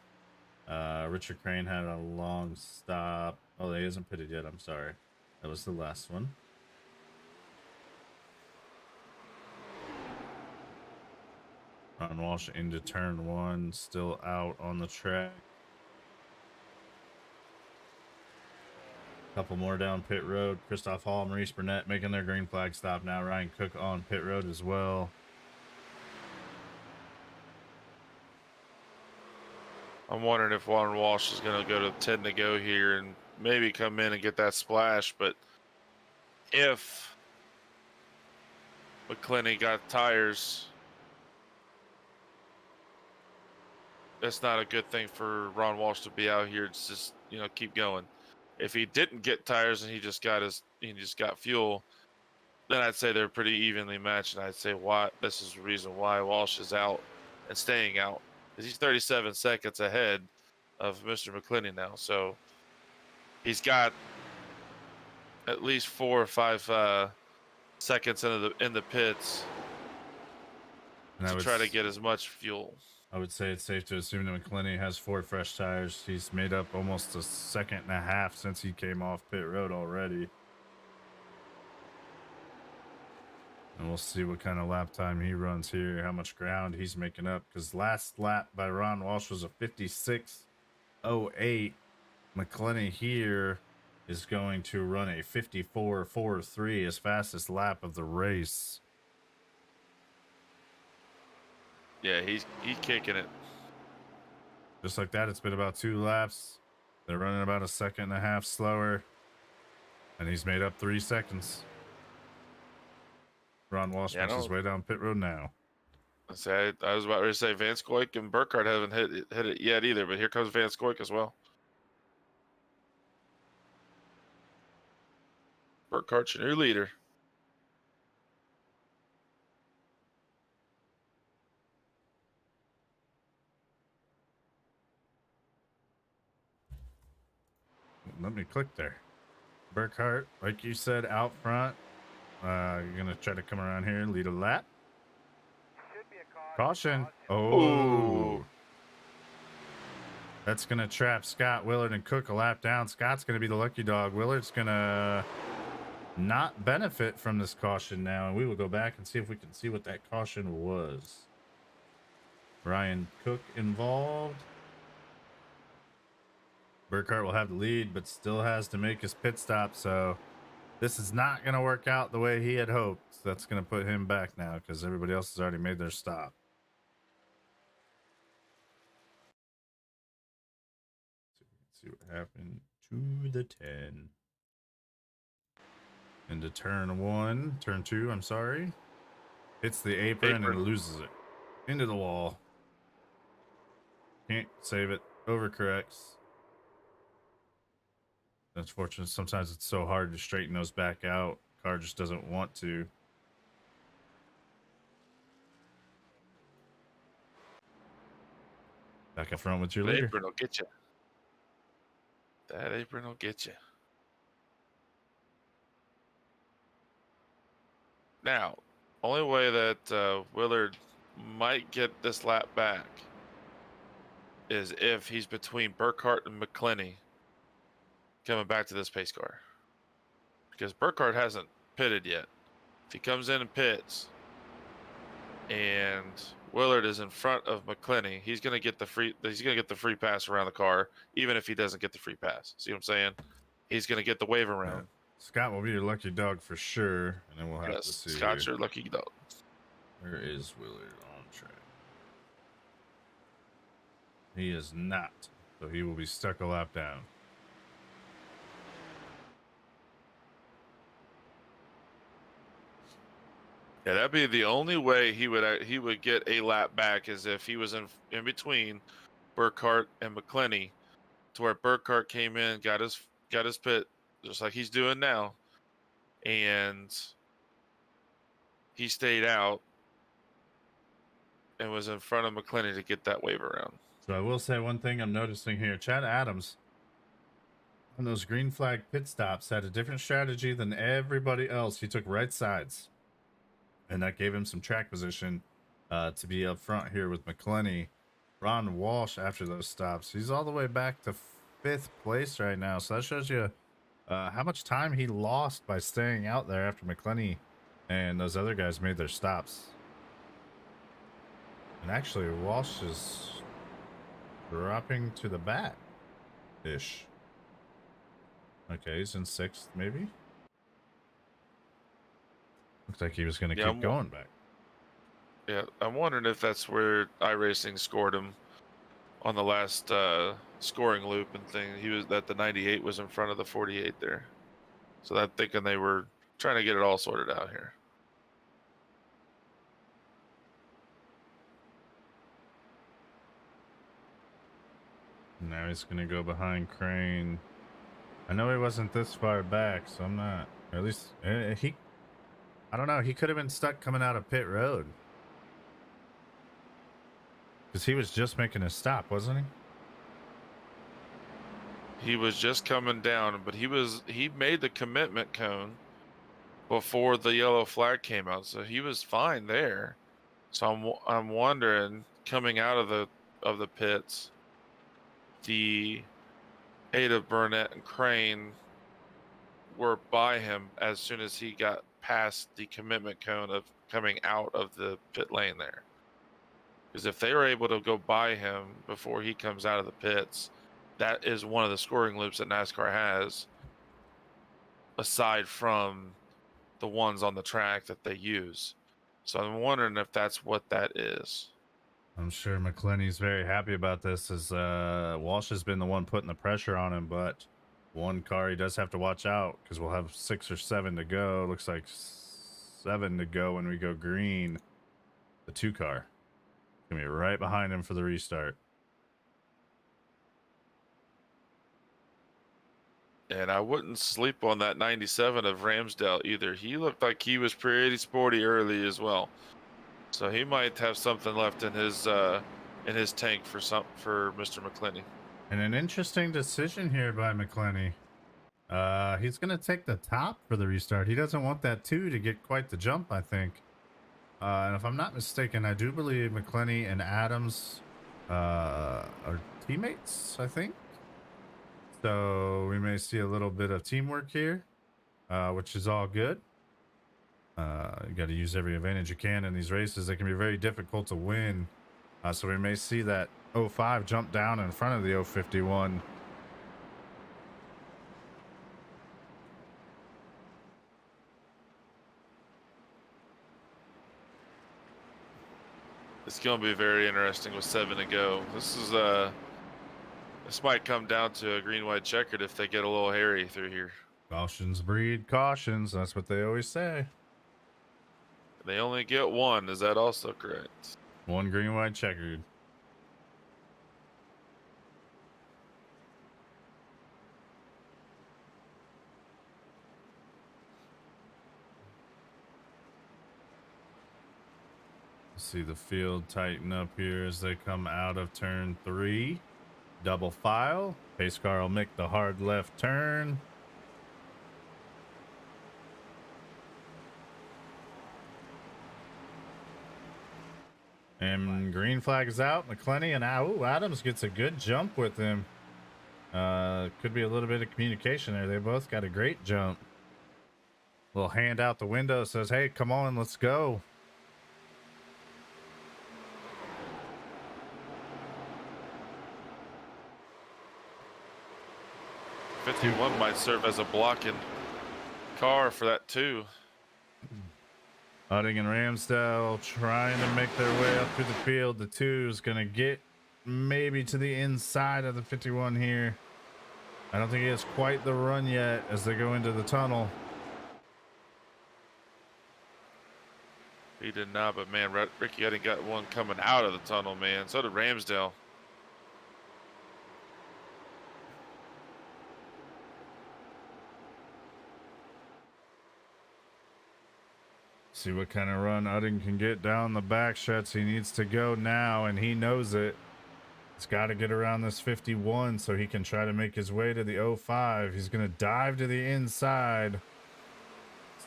Richard Crane had a long stop. Oh, he hasn't pitted yet. I'm sorry. That was the last one. Ron Walsh into turn 1, still out on the track. Couple more down pit road. Christoph Hall, Maurice Burnett making their green flag stop now. Ryan Cook on pit road as well. I'm wondering if Ron Walsh is going to go to 10 to go here and maybe come in and get that splash. But if McClenny got tires, that's not a good thing for Ron Walsh to be out here. It's just, keep going. If he didn't get tires and he just got fuel, then I'd say they're pretty evenly matched. And I'd say this is the reason why Walsh is out and staying out. Because he's 37 seconds ahead of Mr. McClenny now. So he's got at least 4 or 5 seconds in the pits to try to get as much fuel. I would say it's safe to assume that McClenny has 4 fresh tires. He's made up almost 1.5 seconds since he came off pit road already. And we'll see what kind of lap time he runs here, how much ground he's making up. Because last lap by Ron Walsh was a 56.08. McClenny here is going to run a 54.43, his fastest lap of the race. Yeah, he's kicking it. Just like that, it's been about 2 laps. They're running about 1.5 seconds slower. And he's made up 3 seconds. Ron Walsh makes his way down pit road now. I was about to say Van Scoik and Burkhart haven't hit it yet either, but here comes Van Scoik as well. Burkhart's your new leader. Let me click there. Burkhart, like you said, out front. You're gonna try to come around here and lead a lap. Caution. Oh. Ooh. That's gonna trap Scott, Willard, and Cook a lap down. Scott's gonna be the lucky dog. Willard's gonna not benefit from this caution now, and we will go back and see if we can see what that caution was. Ryan Cook involved. Burkhart will have the lead, but still has to make his pit stop, so this is not going to work out the way he had hoped. That's going to put him back now because everybody else has already made their stop. see what happened to the 10. Into turn 2, I'm sorry. Hits the apron and loses it. Into the wall. Can't save it. Overcorrects. Unfortunately, sometimes it's so hard to straighten those back out. Car just doesn't want to. Back up front with your That leader. apron will get you. That apron will get you. Now, only way that Willard might get this lap back is if he's between Burkhart and McClenny coming back to this pace car. Because Burkhart hasn't pitted yet. If he comes in and pits and Willard is in front of McClenny, he's gonna get the free pass around the car, even if he doesn't get the free pass. See what I'm saying? He's gonna get the wave around. Yeah. Scott will be your lucky dog for sure, and then we'll have to see. Scott's your lucky dog. Where is Willard on track? He is not, so he will be stuck a lap down. Yeah, that'd be the only way he would get a lap back, is if he was in between Burkhart and McClenny, to where Burkhart came in, got his pit just like he's doing now, and he stayed out and was in front of McClenny to get that wave around. So I will say one thing I'm noticing here. Chad Adams, on those green flag pit stops, had a different strategy than everybody else. He took right sides, and that gave him some track position to be up front here with McClenny. Ron Walsh, after those stops, he's all the way back to 5th place right now. So that shows you how much time he lost by staying out there after McClenny and those other guys made their stops. And actually, Walsh is dropping to the back ish. Okay, he's in 6th, maybe. Looks like he was going to keep going back. Yeah, I'm wondering if that's where iRacing scored him on the last scoring loop and thing. That the 98 was in front of the 48 there. So I'm thinking they were trying to get it all sorted out here. Now he's going to go behind Crane. I know he wasn't this far back, so I'm not. Or at least I don't know. He could have been stuck coming out of pit road. Because he was just making a stop, wasn't he? He was just coming down, but he made the commitment cone before the yellow flag came out, so he was fine there. So I'm wondering, coming out of the pits, the Ada, Burnett, and Crane were by him as soon as he got past the commitment cone of coming out of the pit lane there. Because if they were able to go by him before he comes out of the pits, that is one of the scoring loops that NASCAR has, aside from the ones on the track that they use. So I'm wondering if that's what that is. I'm sure McClenny's very happy about this, as Walsh has been the one putting the pressure on him, but one car he does have to watch out, because we'll have 6 or 7 to go. Looks like 7 to go when we go green. The 2 car. Gonna be right behind him for the restart. And I wouldn't sleep on that 97 of Ramsdale either. He looked like he was pretty sporty early as well. So he might have something left in his tank for Mr. McClenny. And an interesting decision here by McClenny. He's gonna take the top for the restart. He doesn't want that 2 to get quite the jump, I think. And if I'm not mistaken, I do believe McClenny and Adams are teammates, I think. So we may see a little bit of teamwork here, which is all good. You got to use every advantage you can in these races. They can be very difficult to win. So we may see that 05 jump down in front of the 051. It's going to be very interesting with 7 to go. This This might come down to a green, white, checkered if they get a little hairy through here. Cautions breed cautions. That's what they always say. They only get one. Is that also correct? One green, white, checkered. See the field tighten up here as they come out of turn 3. Double file. Pace car will make the hard left turn. And green flag is out. McClenny and Adams gets a good jump with him. Could be a little bit of communication there. They both got a great jump. Little hand out the window says, hey, come on, let's go. '51 might serve as a blocking car for that too. Utting and Ramsdale trying to make their way up through the field. The 2 is going to get maybe to the inside of the 51 here. I don't think he has quite the run yet as they go into the tunnel. He did not, but man, Ricky Utting got one coming out of the tunnel, man. So did Ramsdale. See what kind of run Utting can get down the back stretch. He needs to go now, and he knows it. He's got to get around this 51 so he can try to make his way to the 05. He's going to dive to the inside,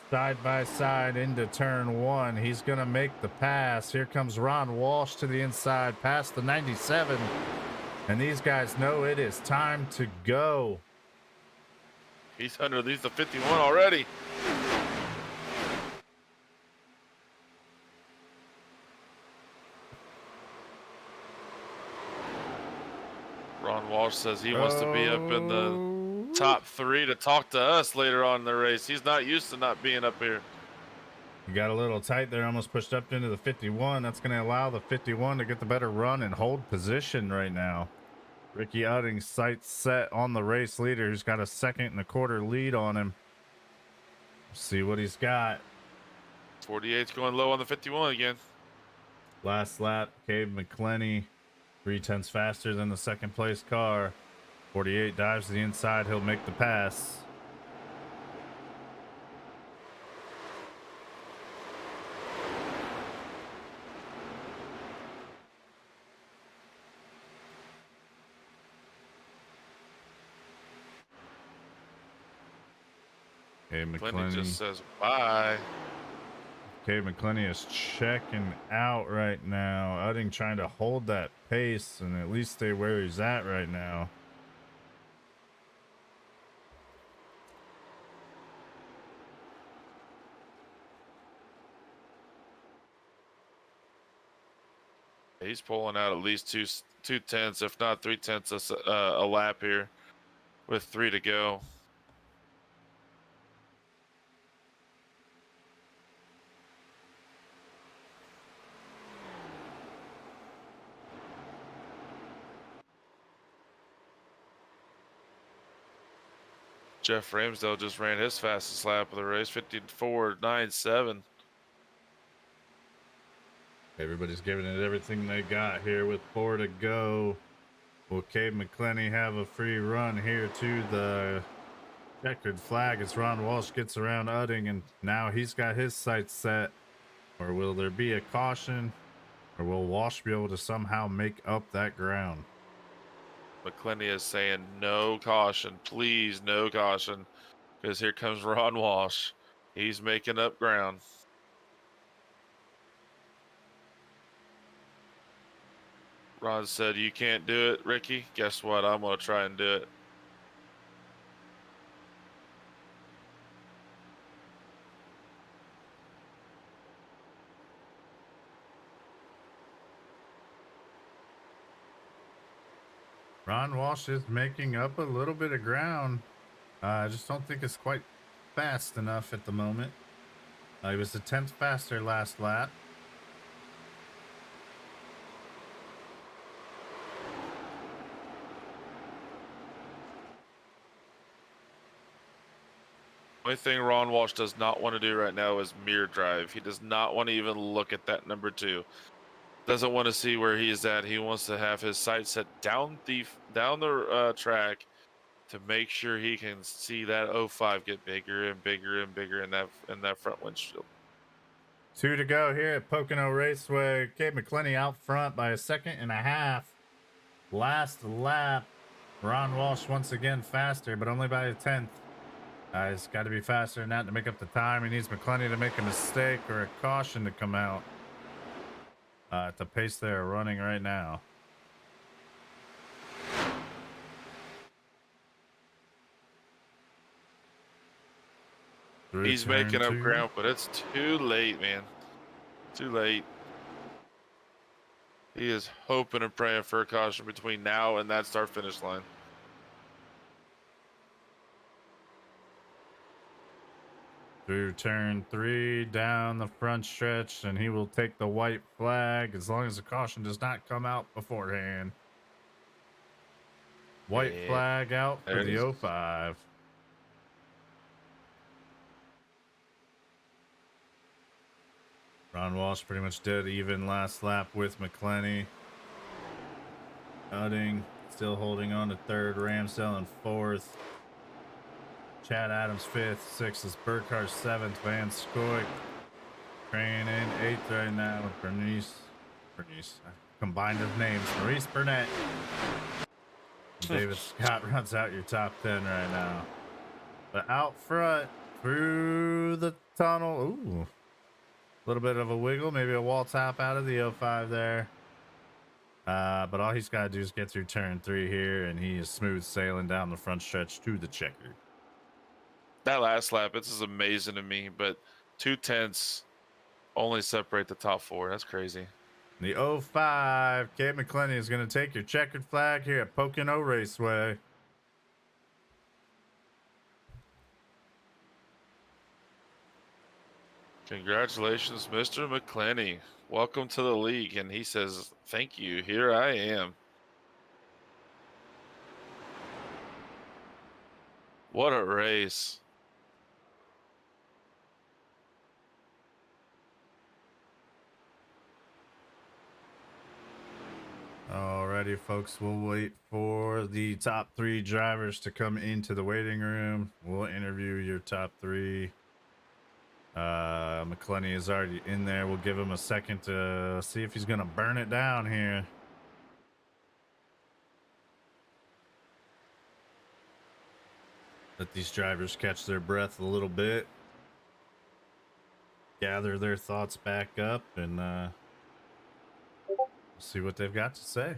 side by side into turn 1. He's going to make the pass. Here comes Ron Walsh to the inside, past the 97. And these guys know it is time to go. He's underneath the 51 already. Ron Walsh says he wants to be up in the top 3 to talk to us later on in the race. He's not used to not being up here. You got a little tight there, almost pushed up into the 51. That's going to allow the 51 to get the better run and hold position right now. Ricky Utting's sights set on the race leader, who's got a 2.25 lead on him. See what he's got. 48's going low on the 51 again. Last lap, Cave McClenny, 3/10 faster than the second place car. 48 dives to the inside. He'll make the pass. Okay, McClenny McClenny just says bye. Okay, McClenny is checking out right now. Utting trying to hold that pace and at least stay where he's at right now. He's pulling out at least 2/10, if not 3/10 a lap here with 3 to go. Jeff Ramsdale just ran his fastest lap of the race, 54.97. Everybody's giving it everything they got here with 4 to go. Will Cade McClenny have a free run here to the checkered flag as Ron Walsh gets around Utting, and now he's got his sights set? Or will there be a caution? Or will Walsh be able to somehow make up that ground? McClenny is saying no caution, please, no caution, because here comes Ron Walsh. He's making up ground. Ron said, you can't do it, Ricky. Guess what? I'm going to try and do it. Ron Walsh is making up a little bit of ground. I just don't think it's quite fast enough at the moment. He was a 10th faster last lap. Only thing Ron Walsh does not want to do right now is mirror drive. He does not want to even look at that number 2. Doesn't want to see where he is at. He wants to have his sight set down the track to make sure he can see that 05 get bigger and bigger and bigger in that front windshield. 2 to go here at Pocono Raceway. Gabe McClenny out front by 1.5 seconds. Last lap, Ron Walsh once again faster, but only by 1/10. He's got to be faster than that to make up the time. He needs McClenny to make a mistake or a caution to come out. At the pace they're running right now. He's making up ground, but it's too late, man. Too late. He is hoping and praying for a caution between now and that start finish line. Through turn 3, down the front stretch, and he will take the white flag as long as the caution does not come out beforehand. White flag out for the 05. Ron Walsh pretty much dead even last lap with McClenny. Cutting, still holding on to 3rd, Ramsdell in 4th. Chad Adams 5th, 6th is Burkhart 7th, Van Scoik. Train in 8th right now with Bernice, combined of names, Maurice Burnett. David Scott runs out your top 10 right now. But out front, through the tunnel, ooh. A little bit of a wiggle, maybe a wall tap out of the 05 there. But all he's got to do is get through turn 3 here, and he is smooth sailing down the front stretch to the checker. That last lap, this is amazing to me, but 2/10 only separate the top 4. That's crazy. The 05, Gabe McClenny is going to take your checkered flag here at Pocono Raceway. Congratulations, Mr. McClenny. Welcome to the league. And he says, thank you. Here I am. What a race. Alrighty, folks, we'll wait for the top 3 drivers to come into the waiting room. We'll interview your top 3. McClenny is already in there. We'll give him a second to see if he's going to burn it down here. Let these drivers catch their breath a little bit. Gather their thoughts back up and see what they've got to say.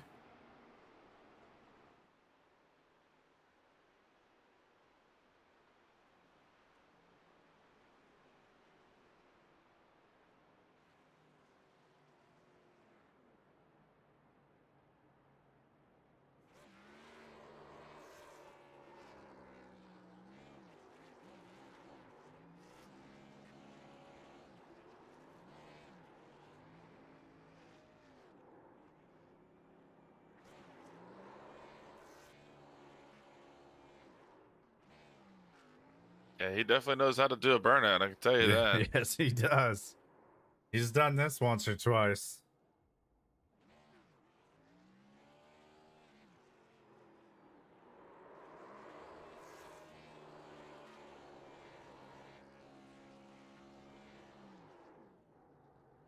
Yeah, he definitely knows how to do a burnout. I can tell you that. Yes, he does. He's done this once or twice.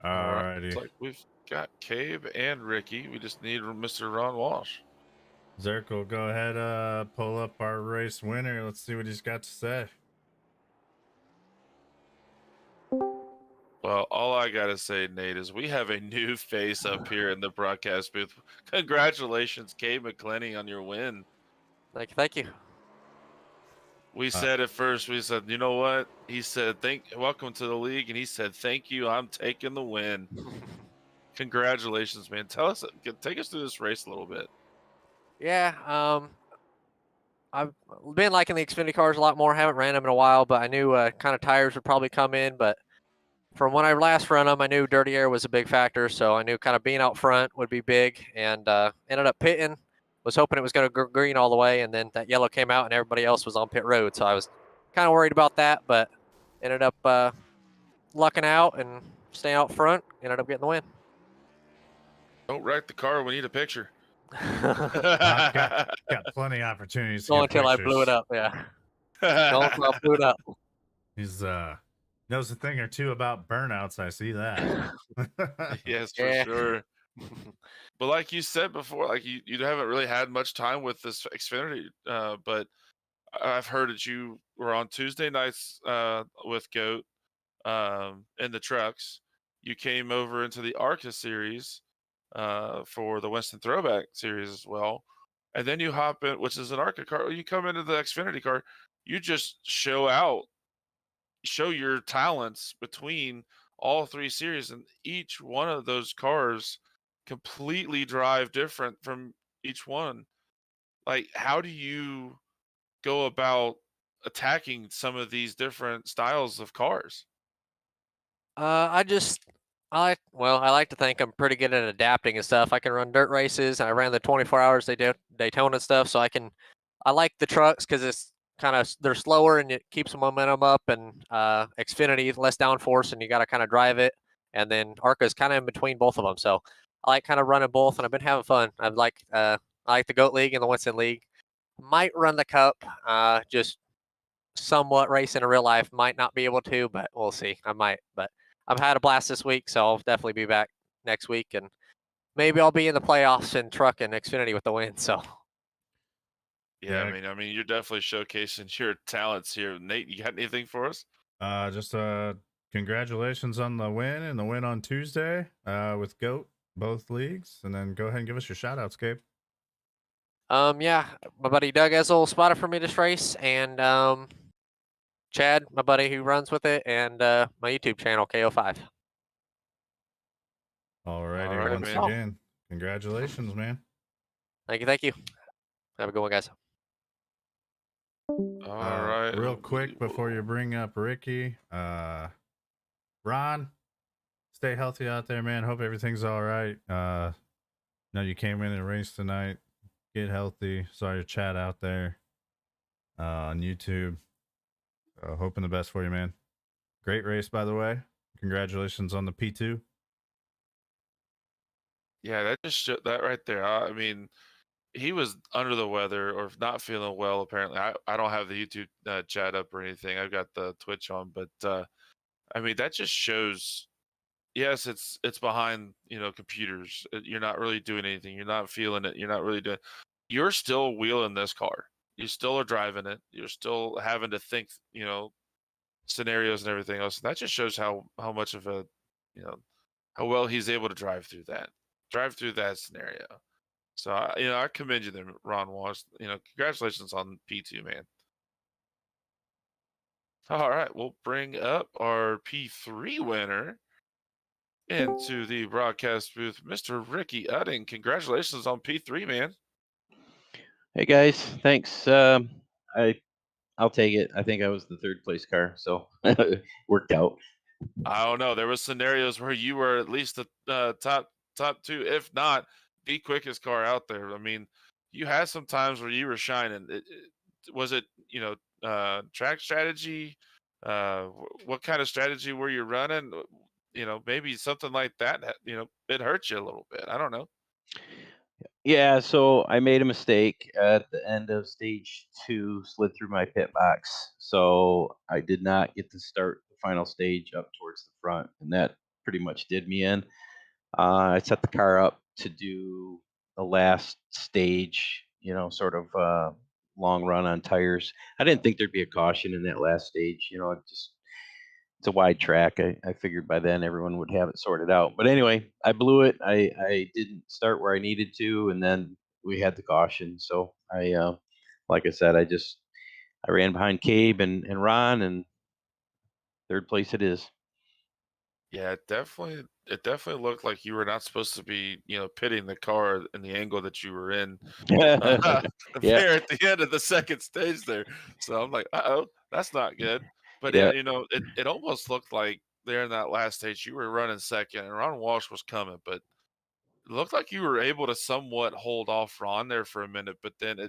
Alrighty. Looks like we've got Cabe and Ricky. We just need Mr. Ron Walsh. Zirkle, go ahead, pull up our race winner. Let's see what he's got to say. Well, all I got to say, Nate, is we have a new face up here in the broadcast booth. Congratulations, Cabe McClenny, on your win. Thank you. We said at first, we said, you know what? He said, welcome to the league. And he said, thank you. I'm taking the win. Congratulations, man. Take us through this race a little bit. Yeah, I've been liking the Xfinity cars a lot more. Haven't ran them in a while, but I knew kind of tires would probably come in. But from when I last run them, I knew dirty air was a big factor. So I knew kind of being out front would be big, and ended up pitting. Was hoping it was going to go green all the way, and then that yellow came out and everybody else was on pit road. So I was kind of worried about that, but ended up lucking out and staying out front. Ended up getting the win. Don't wreck the car. We need a picture. Got plenty of opportunities to Go get until I blew it pictures. up. Yeah. Go until I blew it up. He's knows a thing or two about burnouts. I see that. Yes, for Yeah. sure. But like you said before, like you haven't really had much time with this Xfinity, but I've heard that you were on Tuesday nights with Goat in the trucks. You came over into the ARCA series for the Winston Throwback series as well, and then you hop in, which is an ARCA car. You come into the Xfinity car, you just show your talents between all three series, and each one of those cars completely drive different from each one. Like, how do you go about attacking some of these different styles of cars? I just I like to think I'm pretty good at adapting and stuff. I can run dirt races, and I ran the 24 hours they do Daytona and stuff, so I like the trucks because it's kind of they're slower and it keeps the momentum up, and Xfinity less downforce, and you got to kind of drive it, and then Arca is kind of in between both of them. So I like kind of running both, and I've been having fun. I like the Goat League and the Winston League. Might run the Cup, just somewhat racing in real life. Might not be able to, but we'll see. I might, but I've had a blast this week, so I'll definitely be back next week, and maybe I'll be in the playoffs in truck and Xfinity with the win. So Yeah, Yeah. I mean, you're definitely showcasing your talents here. Nate, you got anything for us? Just congratulations on the win and the win on Tuesday with Goat, both leagues. And then go ahead and give us your shout outs, Gabe. yeah, my buddy Doug Ezel spotted for me this race, and Chad, my buddy who runs with it, and my YouTube channel KO5. Alrighty, All right, once man. again, congratulations, man. Thank you, thank you. Have a good one, guys. All right. Real quick before you bring up Ricky, Ron, stay healthy out there, man. Hope everything's all right. Know you came in and raced tonight. Get healthy. Saw your chat out there on YouTube. Hoping the best for you, man. Great race, by the way. Congratulations on the P2. Yeah, that just that right there. I mean, he was under the weather or not feeling well. Apparently, I don't have the YouTube chat up or anything. I've got the Twitch on, but I mean, that just shows. Yes, it's behind computers. You're not really doing anything. You're not feeling it. You're not really doing. You're still wheeling this car. You still are driving it. You're still having to think. Scenarios and everything else. That just shows how much of a you know how well he's able to drive through that scenario. So I commend you there, Ron Walsh. Congratulations on P2, man. All right, we'll bring up our P3 winner into the broadcast booth, Mr. Ricky Udding. Congratulations on P3, man. Hey guys, thanks. I'll take it. I think I was the third place car, so worked out. I don't know. There was scenarios where you were at least the top two, if not the quickest car out there. I mean, you had some times where you were shining. Was it track strategy? What kind of strategy were you running? Maybe something like that. It hurt you a little bit. I don't know. Yeah, so I made a mistake at the end of stage 2, slid through my pit box. So I did not get to start the final stage up towards the front, and that pretty much did me in. I set the car up to do the last stage, sort of long run on tires. I didn't think there'd be a caution in that last stage. It's a wide track. I figured by then everyone would have it sorted out. But anyway, I blew it. I didn't start where I needed to, and then we had the caution. So like I said, I ran behind Cabe and Ron, and third place it is. Yeah, it definitely looked like you were not supposed to be, pitting the car in the angle that you were in Yeah. there at the end of the second stage there. So I'm like, uh-oh, that's not good. But yeah, Yeah. it almost looked like there in that last stage you were running second and Ron Walsh was coming, but it looked like you were able to somewhat hold off Ron there for a minute, but then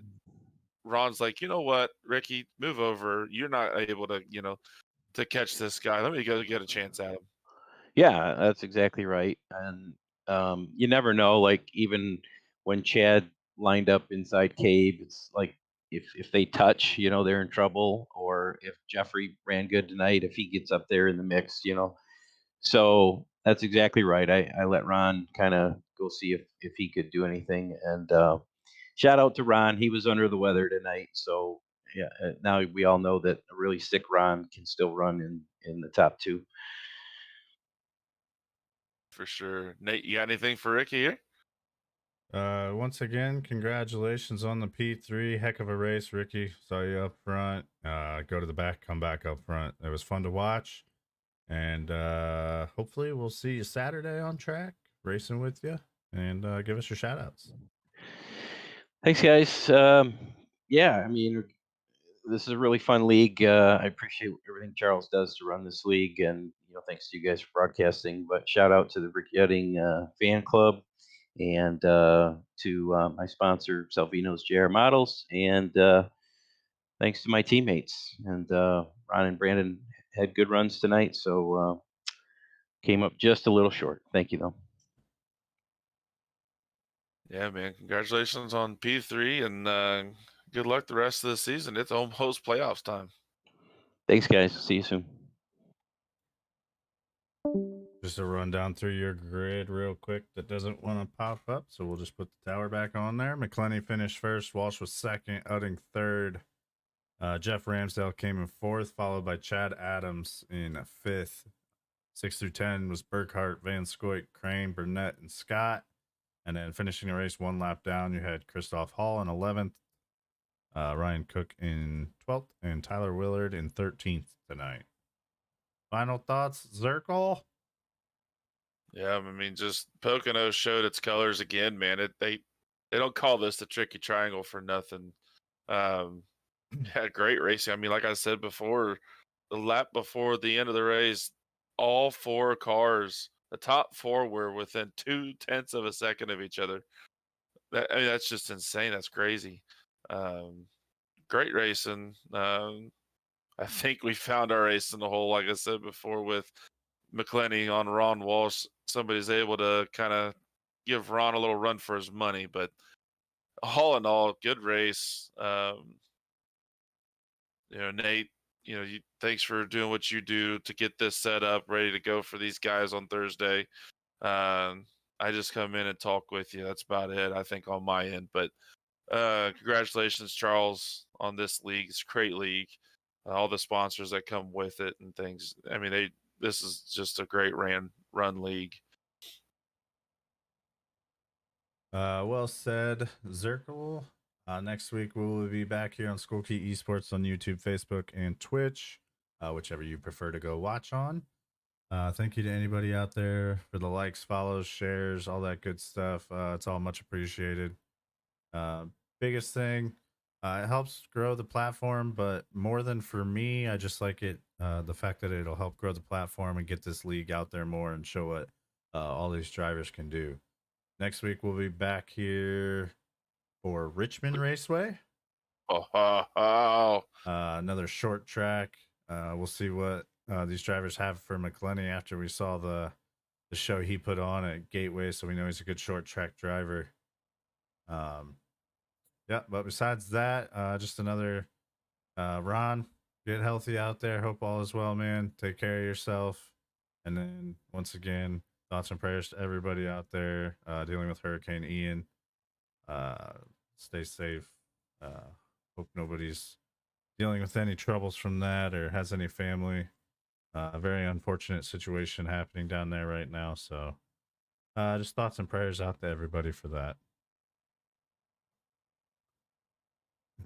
Ron's like, you know what, Ricky, move over. You're not able to, to catch this guy. Let me go get a chance at him. Yeah, that's exactly right. And you never know. Like even when Chad lined up inside Cave, it's like if they touch, they're in trouble. Or if Jeffrey ran good tonight, if he gets up there in the mix. So that's exactly right. I let Ron kind of go see if he could do anything. And shout out to Ron. He was under the weather tonight. So yeah, now we all know that a really sick Ron can still run in the top two. For sure. Nate, you got anything for Ricky here? Once again, congratulations on the P3. Heck of a race, Ricky. Saw you up front. Go to the back, come back up front. It was fun to watch. And hopefully we'll see you Saturday on track, racing with you. And give us your shout outs. Thanks, guys. Yeah, I mean, this is a really fun league. I appreciate everything Charles does to run this league, and thanks to you guys for broadcasting. But shout out to the Ricky fan club, and to my sponsor Salvino's JR Models, and thanks to my teammates. And Ron and Brandon had good runs tonight, so came up just a little short. Thank you, though. Yeah, man. Congratulations on P3 and good luck the rest of the season. It's almost playoffs time. Thanks, guys. See you soon. Just to run down through your grid real quick that doesn't want to pop up. So we'll just put the tower back on there. McClenny finished first. Walsh was second. Utting third. Jeff Ramsdale came in fourth, followed by Chad Adams in fifth. 6 through 10 was Burkhart, Van Scoit, Crane, Burnett, and Scott. And then finishing the race one lap down, you had Christoph Hall in 11th, Ryan Cook in 12th, and Tyler Willard in 13th tonight. Final thoughts, Zirkle? Yeah, I mean, just Pocono showed its colors again, man. They don't call this the tricky triangle for nothing. Had great racing. I mean, like I said before, the lap before the end of the race, all four cars, the top four were within 0.2 of a second of each other. I mean, that's just insane. That's crazy. Great racing. I think we found our ace in the hole, like I said before, with McClenny on Ron Walsh. Somebody's able to kind of give Ron a little run for his money, but all in all, good race. Nate, thanks for doing what you do to get this set up, ready to go for these guys on Thursday. I just come in and talk with you. That's about it, I think, on my end. But congratulations, Charles, on this league. It's a great league. All the sponsors that come with it and things. I mean, this is just a great run league. Well said, Zirkle. Next week we will be back here on School Key Esports on YouTube, Facebook, and Twitch, whichever you prefer to go watch on. Thank you to anybody out there for the likes, follows, shares, all that good stuff. It's all much appreciated. Biggest thing, it helps grow the platform, but more than for me, I just like it, the fact that it'll help grow the platform and get this league out there more and show what all these drivers can do. Next week we'll be back here for Richmond Raceway. Another short track. We'll see what these drivers have for McClenny after we saw the show he put on at Gateway, so we know he's a good short track driver. Yeah, but besides that, just another Ron, get healthy out there. Hope all is well, man. Take care of yourself. And then once again, thoughts and prayers to everybody out there dealing with Hurricane Ian. Stay safe. Hope nobody's dealing with any troubles from that or has any family. A very unfortunate situation happening down there right now. So just thoughts and prayers out to everybody for that.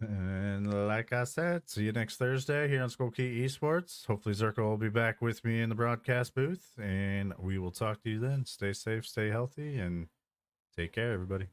And like I said, see you next Thursday here on School Key Esports. Hopefully Zirkle will be back with me in the broadcast booth, and we will talk to you then. Stay safe, stay healthy, and take care, everybody.